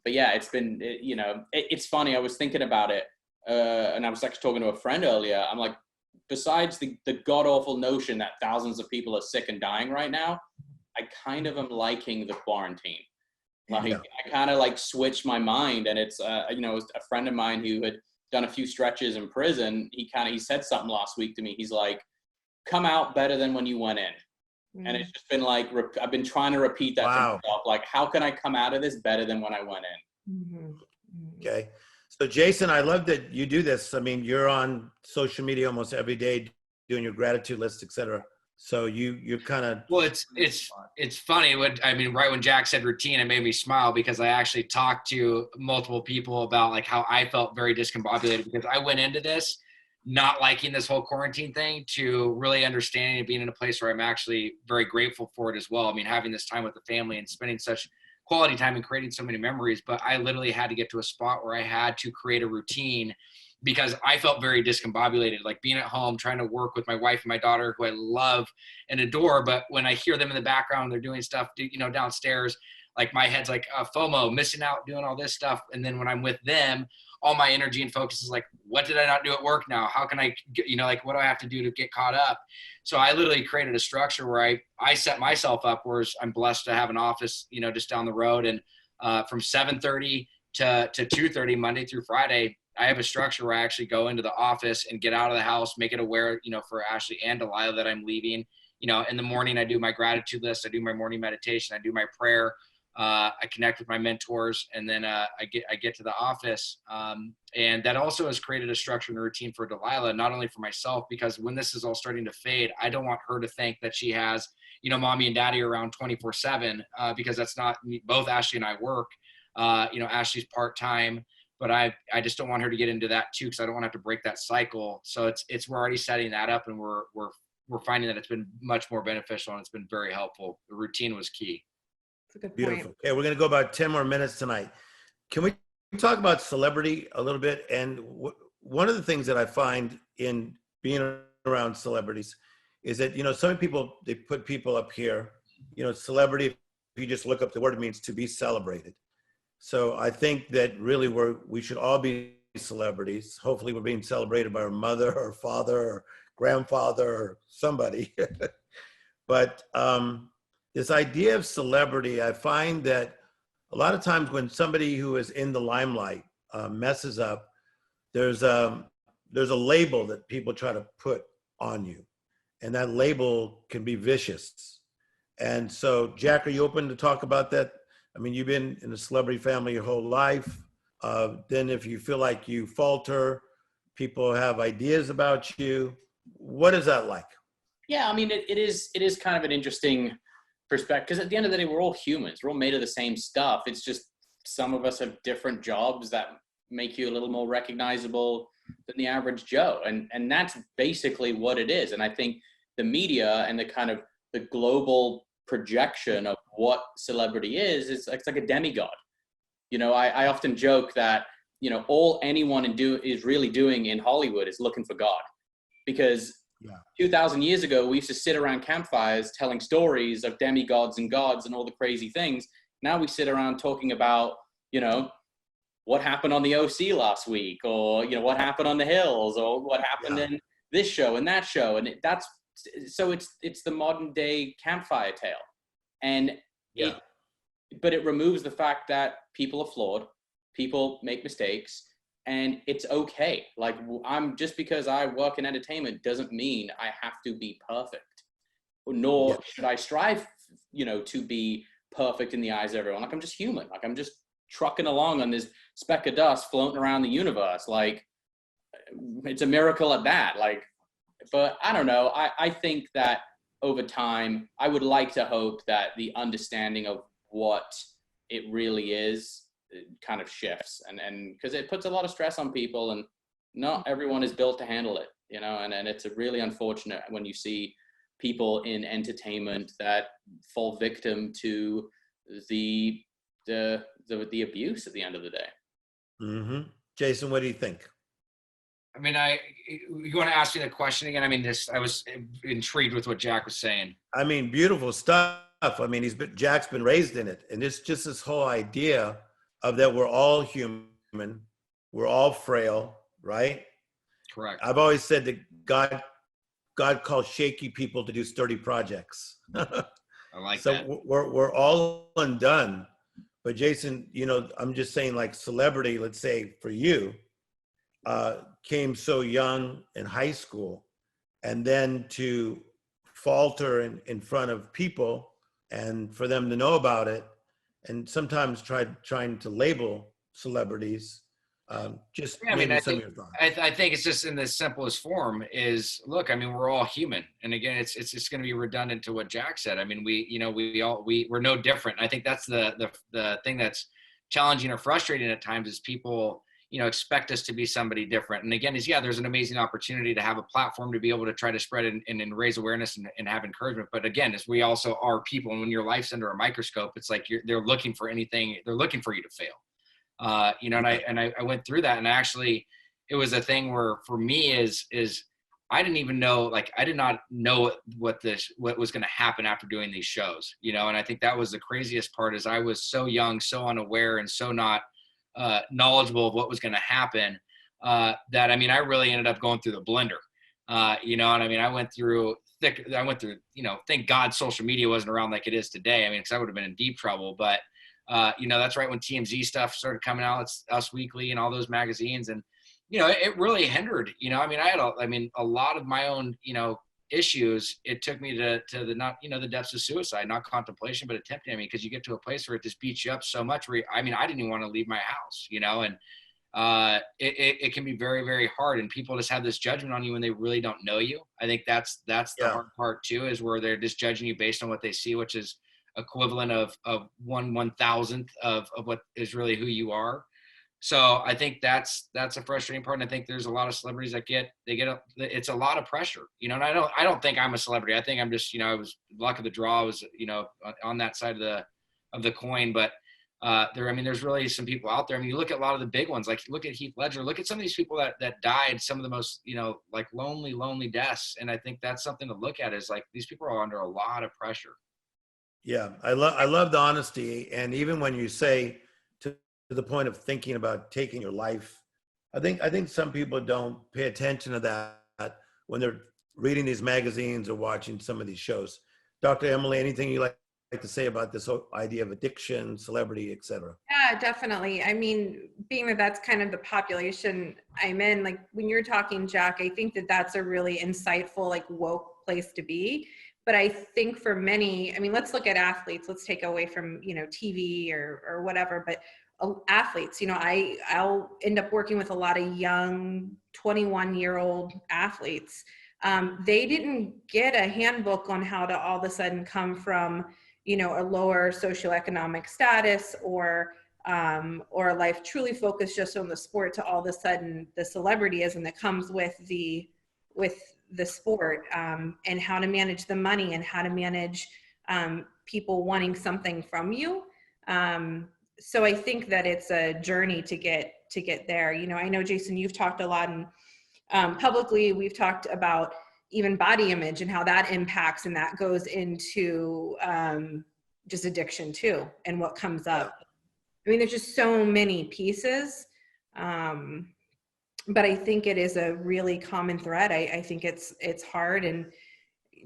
But yeah, it's been, it's funny. I was thinking about it. And I was actually talking to a friend earlier. I'm like, besides the god awful notion that thousands of people are sick and dying right now, I kind of am liking the quarantine. Like I kind of like switched my mind, and it's, it was a friend of mine who had done a few stretches in prison. He said something last week to me. He's like, come out better than when you went in. And it's just been like, I've been trying to repeat that to myself. Like, how can I come out of this better than when I went in? Okay. So Jason, I love that you do this. I mean, you're on social media almost every day doing your gratitude list, etc. So you're kind of. Well, it's funny. Right when Jack said routine, it made me smile, because I actually talked to multiple people about like how I felt very discombobulated, because I went into this not liking this whole quarantine thing to really understanding and being in a place where I'm actually very grateful for it as well. I mean, having this time with the family and spending such quality time and creating so many memories, but I literally had to get to a spot where I had to create a routine, because I felt very discombobulated, like being at home, trying to work with my wife and my daughter, who I love and adore. But when I hear them in the background, they're doing stuff, downstairs, like my head's like FOMO, missing out, doing all this stuff. And then when I'm with them, all my energy and focus is like, what did I not do at work now? How can I, like, what do I have to do to get caught up? So I literally created a structure where I set myself up, where I'm blessed to have an office, just down the road. And from 7:30 to 2:30, Monday through Friday, I have a structure where I actually go into the office and get out of the house, make it aware, for Ashley and Delilah that I'm leaving. In the morning, I do my gratitude list. I do my morning meditation. I do my prayer. I connect with my mentors, and then I get to the office. And that also has created a structure and a routine for Delilah, not only for myself, because when this is all starting to fade, I don't want her to think that she has, mommy and daddy around 24/7, because that's not, both Ashley and I work. Ashley's part-time, but I just don't want her to get into that too, because I don't want to have to break that cycle. So we're already setting that up, and we're finding that it's been much more beneficial, and it's been very helpful. The routine was key. That's a good point. Beautiful. Okay, we're going to go about 10 more minutes tonight. Can we talk about celebrity a little bit? And one of the things that I find in being around celebrities is that, some people, they put people up here, celebrity, if you just look up the word, it means to be celebrated. So I think that really we should all be celebrities. Hopefully we're being celebrated by our mother or father or grandfather or somebody. But this idea of celebrity, I find that a lot of times when somebody who is in the limelight messes up, there's a label that people try to put on you, and that label can be vicious. And so, Jack, are you open to talk about that? I mean, you've been in a celebrity family your whole life. Then if you feel like you falter, people have ideas about you. What is that like? Yeah, I mean, it is kind of an interesting perspective, because at the end of the day, we're all humans. We're all made of the same stuff. It's just some of us have different jobs that make you a little more recognizable than the average Joe. And that's basically what it is. And I think the media and the kind of the global projection of what celebrity is it's like a demigod. I often joke that, all anyone is really doing in Hollywood is looking for God. Because 2,000 years ago, we used to sit around campfires telling stories of demigods and gods and all the crazy things. Now we sit around talking about, what happened on the OC last week, or, what happened on the Hills, or what happened in this show and that show. And it's the modern day campfire tale. And but it removes the fact that people are flawed, people make mistakes, and it's okay. Like, just because I work in entertainment doesn't mean I have to be perfect, nor should I strive, to be perfect in the eyes of everyone. Like, I'm just human. Like, I'm just trucking along on this speck of dust floating around the universe. Like, it's a miracle at that. Like, but I don't know. I think that over time, I would like to hope that the understanding of what it really is kind of shifts, and because it puts a lot of stress on people, and not everyone is built to handle it, and it's really unfortunate when you see people in entertainment that fall victim to the abuse at the end of the day. Mm-hmm. Jason, what do you think? I mean, you want to ask me the question again? I mean, I was intrigued with what Jack was saying. I mean, beautiful stuff. I mean, Jack's been raised in it, and it's just this whole idea of that we're all human, we're all frail, right? Correct. I've always said that God calls shaky people to do sturdy projects. I like so that. We're all undone. But Jason, I'm just saying, like, celebrity, let's say for you, came so young in high school, and then to falter in front of people and for them to know about it, and sometimes trying to label celebrities. I think it's just in the simplest form is, look, I mean, we're all human. And again, it's just going to be redundant to what Jack said. I mean, we're no different. And I think that's the thing that's challenging or frustrating at times is people, expect us to be somebody different. And again, there's an amazing opportunity to have a platform to be able to try to spread and raise awareness and have encouragement. But again, as we also are people, and when your life's under a microscope, it's like they're looking for anything. They're looking for you to fail. And I went through that, and actually it was a thing where for me is I didn't even know, like, I did not know what was going to happen after doing these shows, and I think that was the craziest part is I was so young, so unaware, and so not knowledgeable of what was going to happen, that, I mean, I really ended up going through the blender, and I mean, I went through, thank God social media wasn't around like it is today. I mean, because I would have been in deep trouble, but that's right when TMZ stuff started coming out, it's Us Weekly and all those magazines, and it really hindered. I mean, I had a lot of my own issues. It took me to the not the depths of suicide, not contemplation, but attempting. I mean, because you get to a place where it just beats you up so much. Where I didn't even want to leave my house. And it can be very, very hard, and people just have this judgment on you when they really don't know you. I think that's the hard part too, is where they're just judging you based on what they see, which is equivalent of 1/1000th of what is really who you are. So I think that's a frustrating part. And I think there's a lot of celebrities that it's a lot of pressure, you know, and I don't think I'm a celebrity. I think I'm just, you know, I was luck of the draw. I was, you know, on that side of the coin, but there's really some people out there. I mean, you look at a lot of the big ones, like look at Heath Ledger, look at some of these people that died, some of the most, you know, like lonely deaths. And I think that's something to look at, is like, these people are under a lot of pressure. Yeah, I love the honesty. And even when you say to the point of thinking about taking your life, I think some people don't pay attention to that when they're reading these magazines or watching some of these shows. Dr. Emily, anything you like to say about this whole idea of addiction, celebrity, et cetera? Yeah, definitely. I mean, being that that's kind of the population I'm in, like when you're talking, Jack, I think that that's a really insightful, like woke place to be. But I think for many, I mean, let's look at athletes. Let's take away from, you know, TV or whatever, but athletes, you know, I'll end up working with a lot of young 21-year-old athletes. They didn't get a handbook on how to all of a sudden come from, you know, a lower socioeconomic status or a life truly focused just on the sport to all of a sudden the celebrityism that comes with the sport, and how to manage the money and how to manage people wanting something from you. So I think that it's a journey to get there. You know, I know, Jason, you've talked a lot, and publicly we've talked about even body image and how that impacts, and that goes into just addiction too, and what comes up. I mean, there's just so many pieces, but I think it is a really common thread. I think it's hard, and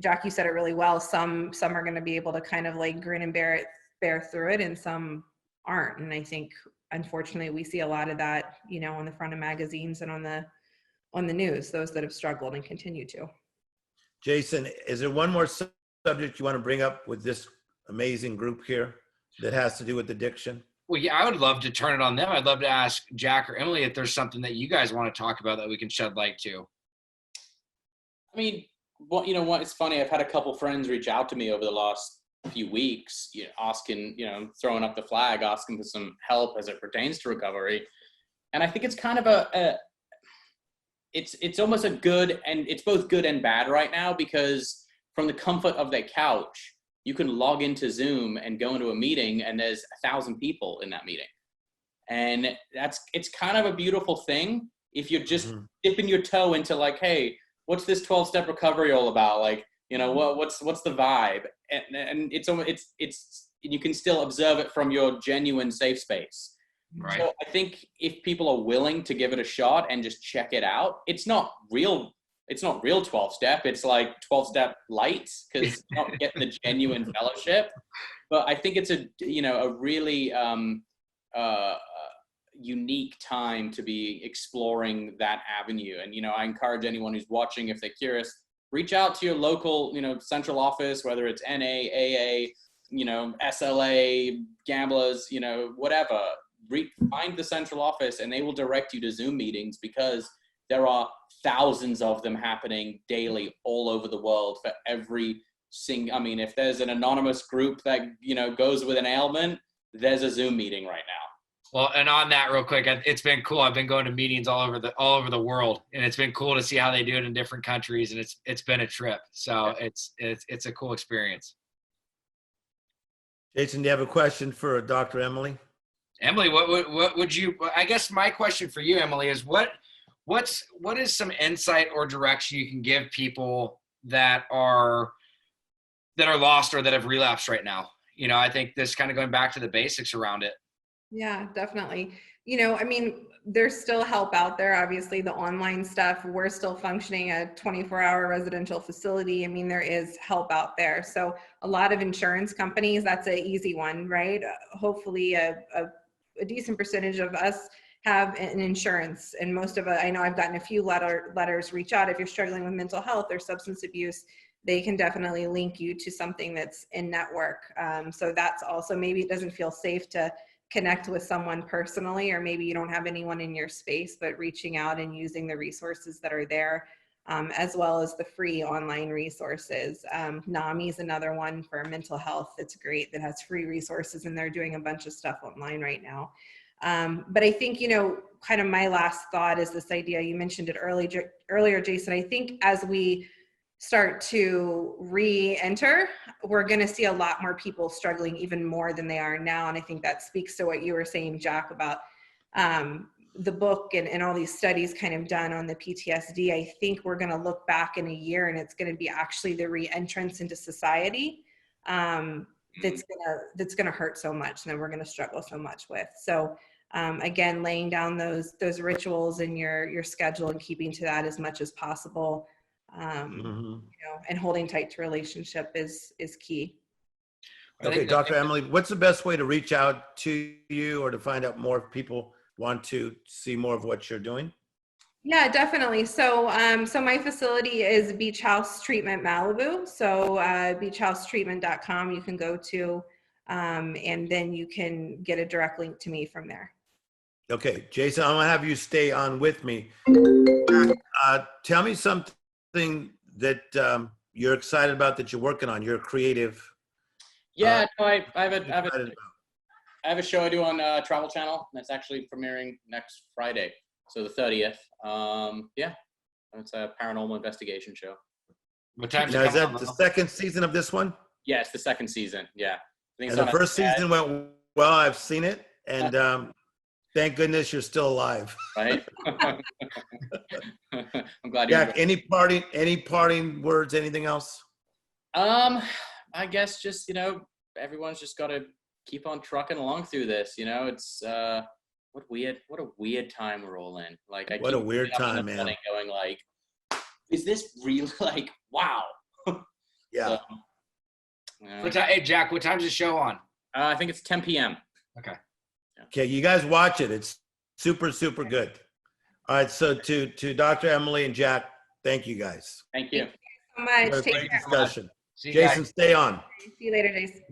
Jack, you said it really well. Some are going to be able to kind of like grin and bear through it, and some aren't. And I think, unfortunately, we see a lot of that, you know, on the front of magazines and on the news, those that have struggled and continue to. Jason, is there one more subject you want to bring up with this amazing group here that has to do with addiction? Well, yeah, I would love to turn it on them. I'd love to ask Jack or Emily if there's something that you guys want to talk about that we can shed light to. I mean, you know what? It's funny. I've had a couple friends reach out to me over the last few weeks, you know, asking, you know, throwing up the flag, asking for some help as it pertains to recovery. And I think it's kind of it's almost a good, and it's both good and bad right now, because from the comfort of their couch, you can log into Zoom and go into a meeting and there's 1,000 people in that meeting. And it's kind of a beautiful thing if you're just dipping your toe into like, hey, what's this 12-step recovery all about? Like, you know, what's the vibe? And it's you can still observe it from your genuine safe space. Right. So I think if people are willing to give it a shot and just check it out, it's not real 12-step. It's like 12-step light, because you're not getting the genuine fellowship. But I think it's a really unique time to be exploring that avenue. And, you know, I encourage anyone who's watching, if they're curious, reach out to your local, you know, central office, whether it's NA, AA, you know, SLA, gamblers, you know, whatever. Find the central office and they will direct you to Zoom meetings, because there are thousands of them happening daily all over the world for every I mean, if there's an anonymous group that, you know, goes with an ailment, there's a Zoom meeting right now. Well, and on that real quick, it's been cool. I've been going to meetings all over the world, and it's been cool to see how they do it in different countries. And it's been a trip. So it's a cool experience. Jason, do you have a question for Dr. Emily? Emily, what would you, I guess my question for you, Emily, is what is some insight or direction you can give people that are lost or that have relapsed right now? You know, I think this kind of going back to the basics around it. Yeah, definitely. You know, I mean, there's still help out there. Obviously, the online stuff, we're still functioning a 24-hour residential facility. I mean, there is help out there. So a lot of insurance companies, that's an easy one, right? Hopefully a decent percentage of us have an insurance, and most of it, I know I've gotten a few letters reach out. If you're struggling with mental health or substance abuse, they can definitely link you to something that's in network. So that's also, maybe it doesn't feel safe to connect with someone personally, or maybe you don't have anyone in your space, but reaching out and using the resources that are there. as well as the free online resources. NAMI is another one for mental health that's great, that has free resources, and they're doing a bunch of stuff online right now. But I think, you know, kind of my last thought is this idea, you mentioned it earlier, Jason. I think as we start to re-enter, we're going to see a lot more people struggling even more than they are now. And I think that speaks to what you were saying, Jack, about the book and all these studies kind of done on the PTSD. I think we're going to look back in a year and it's going to be actually the re-entrance into society that's going to hurt so much, and then we're going to struggle so much with. So again, laying down those rituals in your schedule and keeping to that as much as possible. You know, and holding tight to relationship is key. Okay, Dr. Emily, what's the best way to reach out to you or to find out more if people want to see more of what you're doing? Yeah, definitely. So, so my facility is Beach House Treatment Malibu. So, beachhousetreatment.com you can go to, and then you can get a direct link to me from there. Okay, Jason, I'm gonna have you stay on with me. Tell me something that you're excited about that you're working on. You're creative. Yeah, no, I have a show I do on Travel Channel that's actually premiering next Friday, so the 30th. Yeah, it's a paranormal investigation show. What time now, is that the second season of this one? Yeah, it's the second season. Yeah, I think and the first season went well. I've seen it, and thank goodness you're still alive. Right. I'm glad. Jack, any parting words? Anything else? I guess just, you know, everyone's just got to keep on trucking along through this. You know, it's what a weird time we're all in. Like, what a weird time, man. Going like, is this real? Like, wow. Yeah. So, hey, Jack, what time's the show on? I think it's 10 p.m. Okay. Okay, you guys watch it. It's super, super good. All right, so to Dr. Emily and Jack, thank you guys. Thank you. Thank you so much. Great discussion. See you Jason, guys. stay on. See you later, Jason.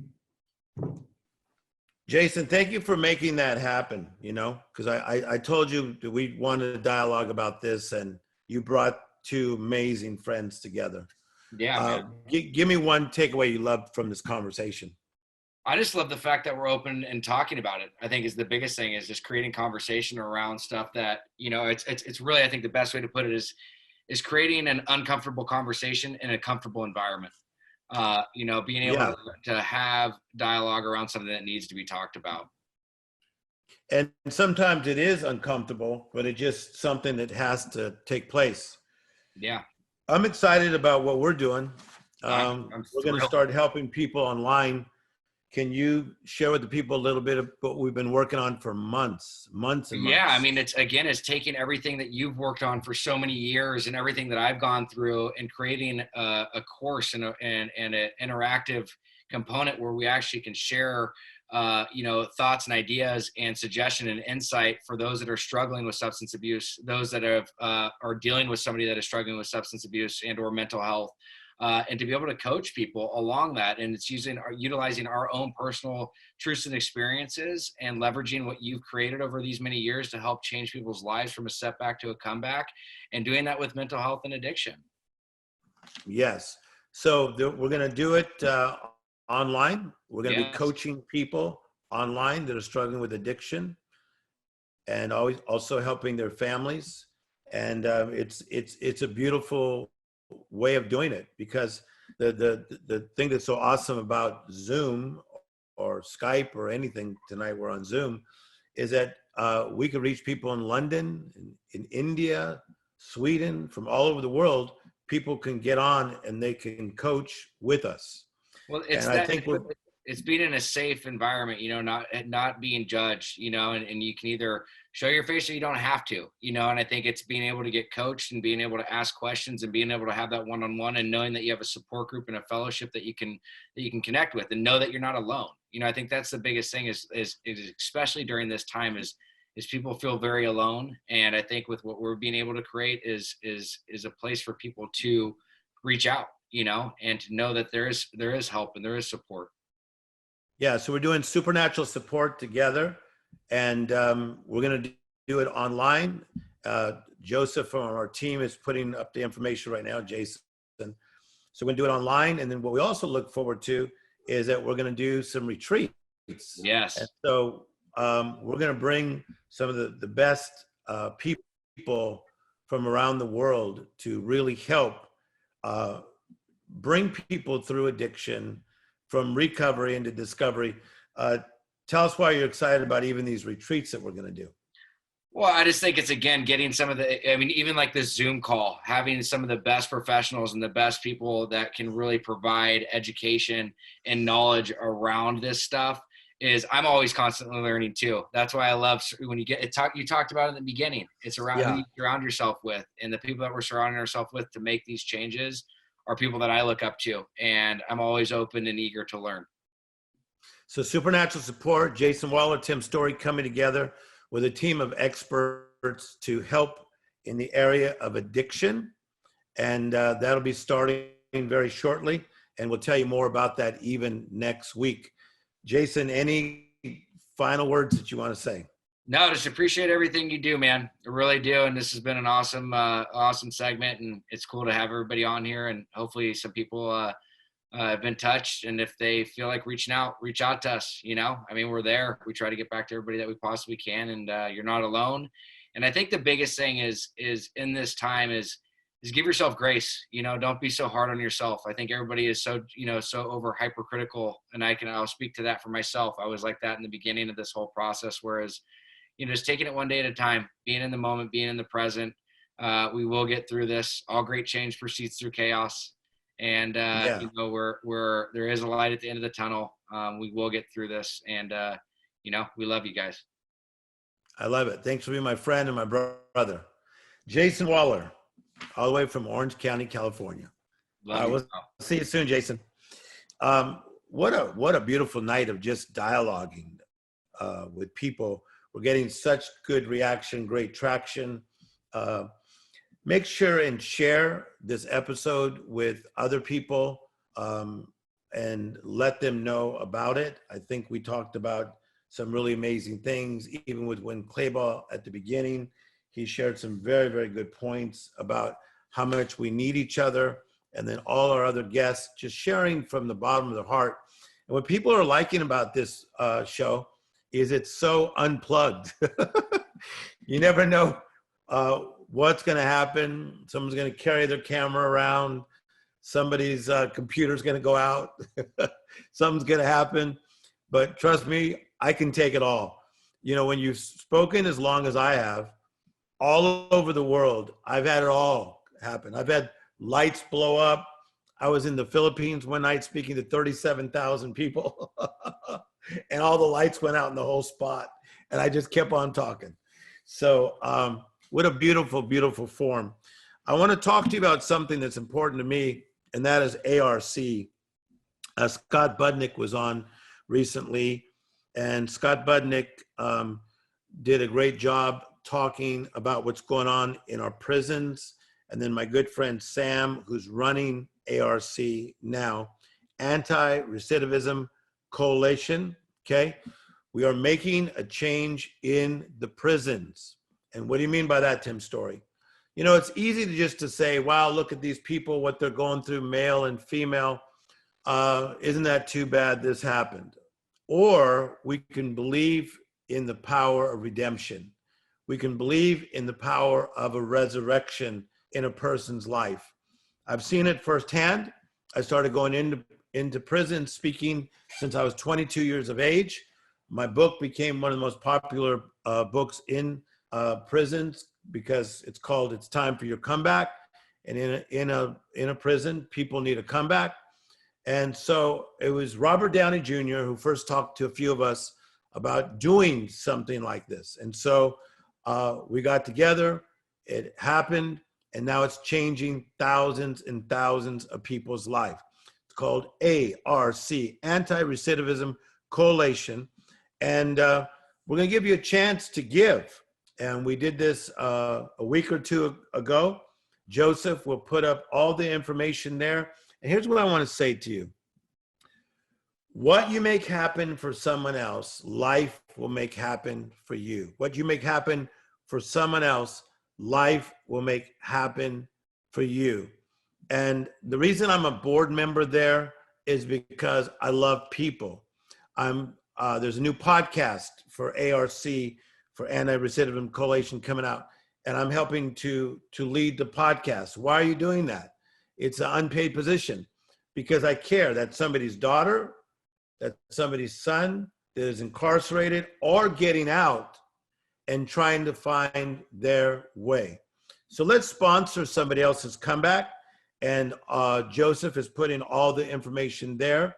Jason, thank you for making that happen, you know, because I told you that we wanted a dialogue about this, and you brought two amazing friends together. Yeah, give me one takeaway you loved from this conversation. I just love the fact that we're open and talking about it. I think is the biggest thing, is just creating conversation around stuff that, you know, it's really, I think the best way to put it is creating an uncomfortable conversation in a comfortable environment. You know, being able to have dialogue around something that needs to be talked about. And sometimes it is uncomfortable, but it's just something that has to take place. Yeah. I'm excited about what we're doing. I'm we're going to start helping people online. Can you share with the people a little bit of what we've been working on for months and months? Yeah, I mean, it's taking everything that you've worked on for so many years and everything that I've gone through, and creating a course and an interactive component where we actually can share, you know, thoughts and ideas and suggestion and insight for those that are struggling with substance abuse, those that are dealing with somebody that is struggling with substance abuse and or mental health. And to be able to coach people along that. And it's utilizing our own personal truths and experiences and leveraging what you've created over these many years to help change people's lives from a setback to a comeback, and doing that with mental health and addiction. Yes. So we're going to do it online. We're going to be coaching people online that are struggling with addiction, and also helping their families. And it's a beautiful way of doing it, because the thing that's so awesome about Zoom or Skype or anything, tonight we're on Zoom, is that we can reach people in London, in India, Sweden, from all over the world. People can get on and they can coach with us. Well, it's being in a safe environment, you know, not being judged, you know, and you can either show your face or you don't have to, you know, and I think it's being able to get coached and being able to ask questions and being able to have that one-on-one, and knowing that you have a support group and a fellowship that you can connect with, and know that you're not alone. You know, I think that's the biggest thing is especially during this time is people feel very alone. And I think with what we're being able to create is a place for people to reach out, you know, and to know that there is help and there is support. Yeah, so we're doing supernatural support together, and we're going to do it online. Joseph from our team is putting up the information right now, Jason. So we're going to do it online. And then what we also look forward to is that we're going to do some retreats. Yes. And so we're going to bring some of the best people from around the world to really help bring people through addiction, from recovery into discovery. Tell us why you're excited about even these retreats that we're going to do. Well, I just think it's, again, getting some of the, I mean, even like this Zoom call, having some of the best professionals and the best people that can really provide education and knowledge around this stuff is, I'm always constantly learning too. That's why I love when you you talked about it in the beginning, it's around who you surround yourself with, and the people that we're surrounding ourselves with to make these changes are people that I look up to, and I'm always open and eager to learn. So Supernatural Support, Jason Waller, Tim Storey coming together with a team of experts to help in the area of addiction. And that'll be starting very shortly. And we'll tell you more about that even next week. Jason, any final words that you want to say? No, just appreciate everything you do, man. I really do. And this has been an awesome segment. And it's cool to have everybody on here. And hopefully some people have been touched. And if they feel like reach out to us. I mean, we're there. We try to get back to everybody that we possibly can. And you're not alone. And I think the biggest thing is in this time is give yourself grace. Don't be so hard on yourself. I think everybody is so over hypercritical, and I'll speak to that for myself. I was like that in the beginning of this whole process, whereas, just taking it one day at a time, being in the moment, being in the present. We will get through this. All great change proceeds through chaos. And, there is a light at the end of the tunnel. We will get through this, and, we love you guys. I love it. Thanks for being my friend and my brother. Jason Waller, all the way from Orange County, California. We'll see you soon, Jason. What a beautiful night of just dialoguing with people. We're getting such good reaction, great traction. Make sure and share this episode with other people and let them know about it. I think we talked about some really amazing things, even with Win Clayball at the beginning. He shared some very, very good points about how much we need each other. And then all our other guests just sharing from the bottom of their heart. And what people are liking about this show is it's so unplugged. You never know what's going to happen. Someone's going to carry their camera around. Somebody's computer's going to go out. Something's going to happen. But trust me, I can take it all. When you've spoken as long as I have, all over the world, I've had it all happen. I've had lights blow up. I was in the Philippines one night speaking to 37,000 people and all the lights went out in the whole spot. And I just kept on talking. So what a beautiful, beautiful form. I want to talk to you about something that's important to me, and that is ARC. Scott Budnick was on recently, and Scott Budnick did a great job talking about what's going on in our prisons. And then my good friend Sam, who's running ARC now, Anti-Recidivism Coalition, okay? We are making a change in the prisons. And what do you mean by that, Tim Storey? It's easy to say, wow, look at these people, what they're going through, male and female. Isn't that too bad this happened? Or we can believe in the power of redemption. We can believe in the power of a resurrection in a person's life. I've seen it firsthand. I started going into prison speaking since I was 22 years of age. My book became one of the most popular books in prisons because it's called It's Time for Your Comeback. And in a prison, people need a comeback. And so it was Robert Downey Jr. who first talked to a few of us about doing something like this. And so we got together, it happened, and now it's changing thousands and thousands of people's life. It's called ARC, Anti-Recidivism Coalition. And we're gonna give you a chance to give. And we did this a week or two ago. Joseph will put up all the information there. And here's what I want to say to you. What you make happen for someone else, life will make happen for you. What you make happen for someone else, life will make happen for you. And the reason I'm a board member there is because I love people. There's a new podcast for ARC, for Anti-Recidivism Coalition, coming out, and I'm helping to lead the podcast. Why are you doing that? It's an unpaid position because I care that somebody's daughter, that somebody's son that is incarcerated or getting out and trying to find their way. So let's sponsor somebody else's comeback. And Joseph is putting all the information there.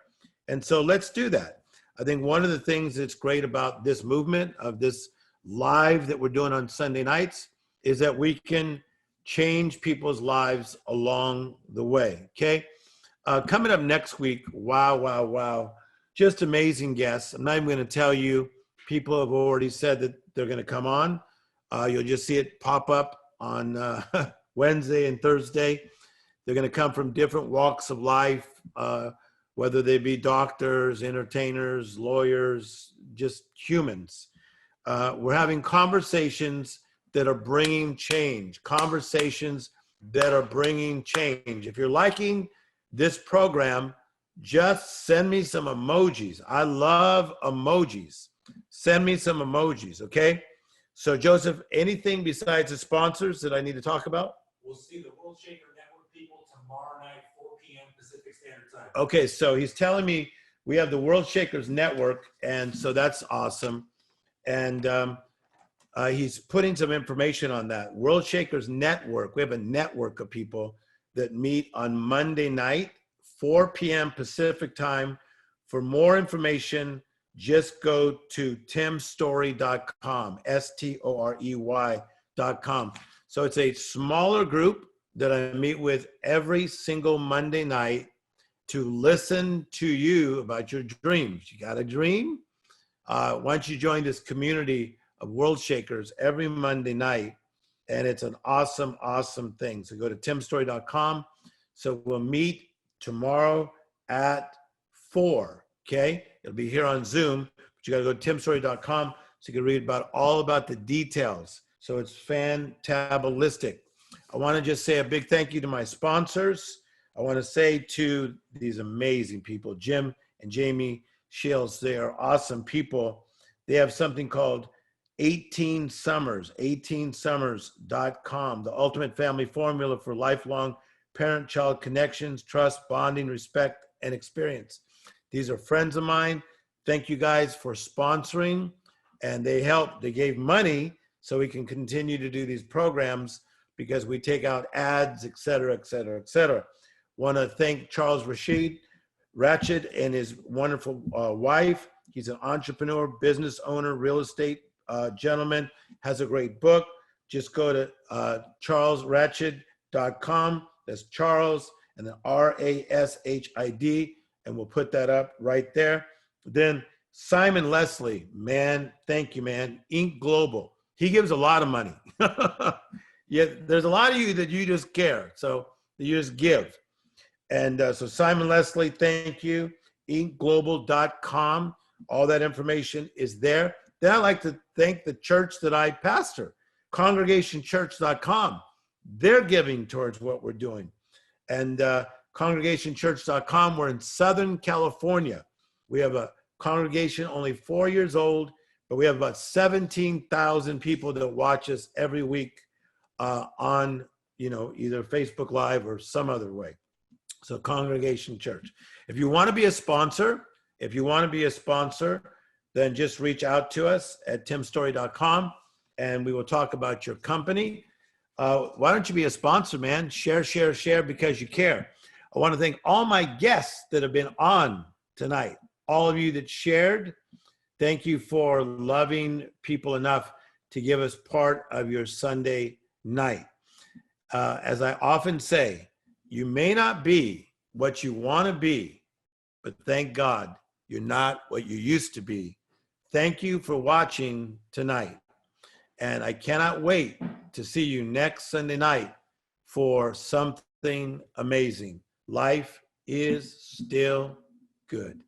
And so let's do that. I think one of the things that's great about this movement of this live that we're doing on Sunday nights is that we can change people's lives along the way, okay? Coming up next week, wow. Just amazing guests. I'm not even gonna tell you, people have already said that they're gonna come on. You'll just see it pop up on Wednesday and Thursday. They're going to come from different walks of life, whether they be doctors, entertainers, lawyers, just humans. We're having conversations that are bringing change, conversations that are bringing change. If you're liking this program, just send me some emojis. I love emojis. Send me some emojis, okay? So, Joseph, anything besides the sponsors that I need to talk about? We'll see the World Shaker Network people tomorrow night, 4 p.m. Pacific Standard Time. Okay, so he's telling me we have the World Shakers Network, and so that's awesome. And he's putting some information on that. World Shakers Network, we have a network of people that meet on Monday night, 4 p.m. Pacific Time. For more information, just go to timstorey.com, STOREY.com. So it's a smaller group that I meet with every single Monday night to listen to you about your dreams. You got a dream? Why don't you join this community of World Shakers every Monday night? And it's an awesome, awesome thing. So go to timstorey.com. So we'll meet tomorrow at 4, okay? It'll be here on Zoom, but you got to go to timstorey.com so you can read all about the details. So it's fantablistic. I want to just say a big thank you to my sponsors. I want to say to these amazing people, Jim and Jamie Shields. They are awesome people. They have something called 18 Summers, 18summers.com, the ultimate family formula for lifelong parent-child connections, trust, bonding, respect, and experience. These are friends of mine. Thank you guys for sponsoring. And they helped. They gave money so we can continue to do these programs because we take out ads, et cetera, et cetera, et cetera. Want to thank Charles Ratchet and his wonderful wife. He's an entrepreneur, business owner, real estate gentleman, has a great book. Just go to charlesratchid.com. That's Charles and then RASHID, and we'll put that up right there. Then Simon Leslie, man, thank you, man. Inc. Global. He gives a lot of money. Yeah, there's a lot of you that you just care, so you just give. And so Simon Leslie, thank you. IncGlobal.com. All that information is there. Then I'd like to thank the church that I pastor, congregationchurch.com. They're giving towards what we're doing. And congregationchurch.com, we're in Southern California. We have a congregation only 4 years old, but we have about 17,000 people that watch us every week on, either Facebook Live or some other way. So Congregation Church. If you want to be a sponsor, then just reach out to us at timstorey.com and we will talk about your company. Why don't you be a sponsor, man? Share because you care. I want to thank all my guests that have been on tonight. All of you that shared, thank you for loving people enough to give us part of your Sunday night. As I often say, you may not be what you want to be, but thank God you're not what you used to be. Thank you for watching tonight. And I cannot wait to see you next Sunday night for something amazing. Life is still good.